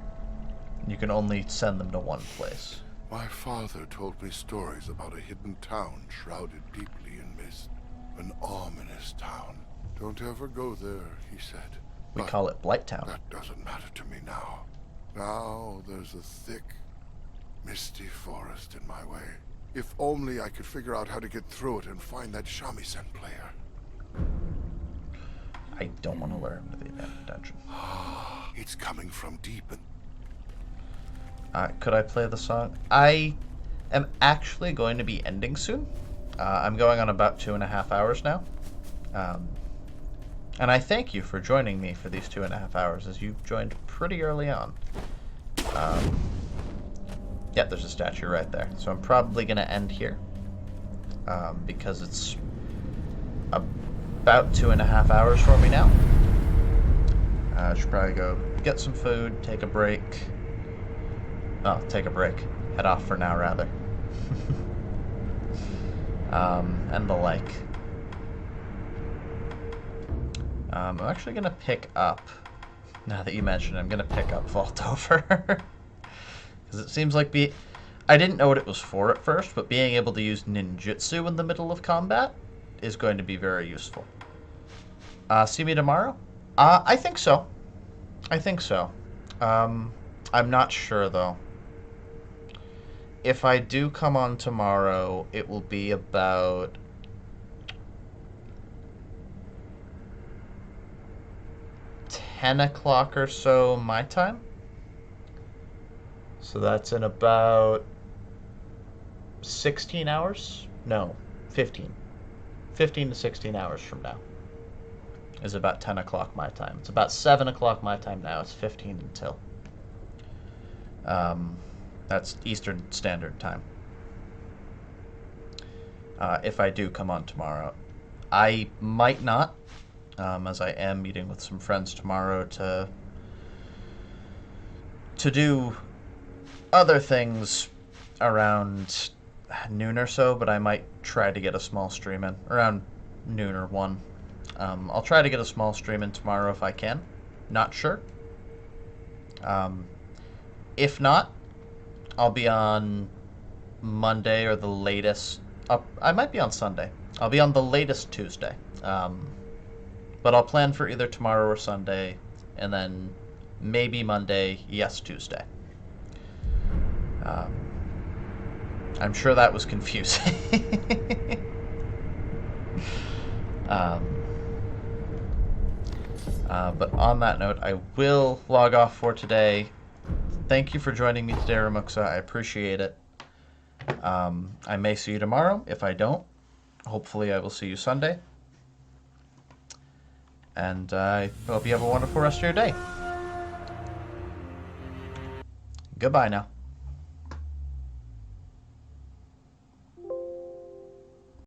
You can only send them to one place. My father told me stories about a hidden town shrouded deeply in mist. An ominous town. Don't ever go there, he said. We But call it Blight Town. that doesn't matter to me now. Now there's a thick, misty forest in my way. If only I could figure out how to get through it and find that shamisen player. I don't want to lure him to the abandoned dungeon. It's coming from deep in... Could I play the song? I am actually going to be ending soon. I'm going on about 2.5 hours now. And I thank you for joining me for these 2.5 hours, as you joined pretty early on. Yeah, there's a statue right there. So I'm probably going to end here. Because it's about 2.5 hours for me now. I should probably go get some food, take a break. Oh, take a break. Head off for now, rather. And the like. I'm actually going to pick up, now that you mention it, I'm going to pick up Vault Over. Because it seems like I didn't know what it was for at first, but being able to use ninjutsu in the middle of combat is going to be very useful. See me tomorrow? I think so. I think so. I'm not sure, though. If I do come on tomorrow, it will be about 10 o'clock or so my time. So that's in about 16 hours? No, 15. 15 to 16 hours from now is about 10 o'clock my time. It's about 7 o'clock my time now. It's 15 until. That's Eastern Standard Time. If I do come on tomorrow. I might not, as I am meeting with some friends tomorrow to do other things around noon or so, but I might try to get a small stream in around noon or 1. I'll try to get a small stream in tomorrow if I can. Not sure. If not, I'll be on Monday or the latest. I might be on Sunday. I'll be on the latest Tuesday. But I'll plan for either tomorrow or Sunday, and then maybe Monday, yes, Tuesday. I'm sure that was confusing. But on that note, I will log off for today. Thank you for joining me today, Ramuksa. I appreciate it. I may see you tomorrow. If I don't, hopefully I will see you Sunday. And I hope you have a wonderful rest of your day. Goodbye now.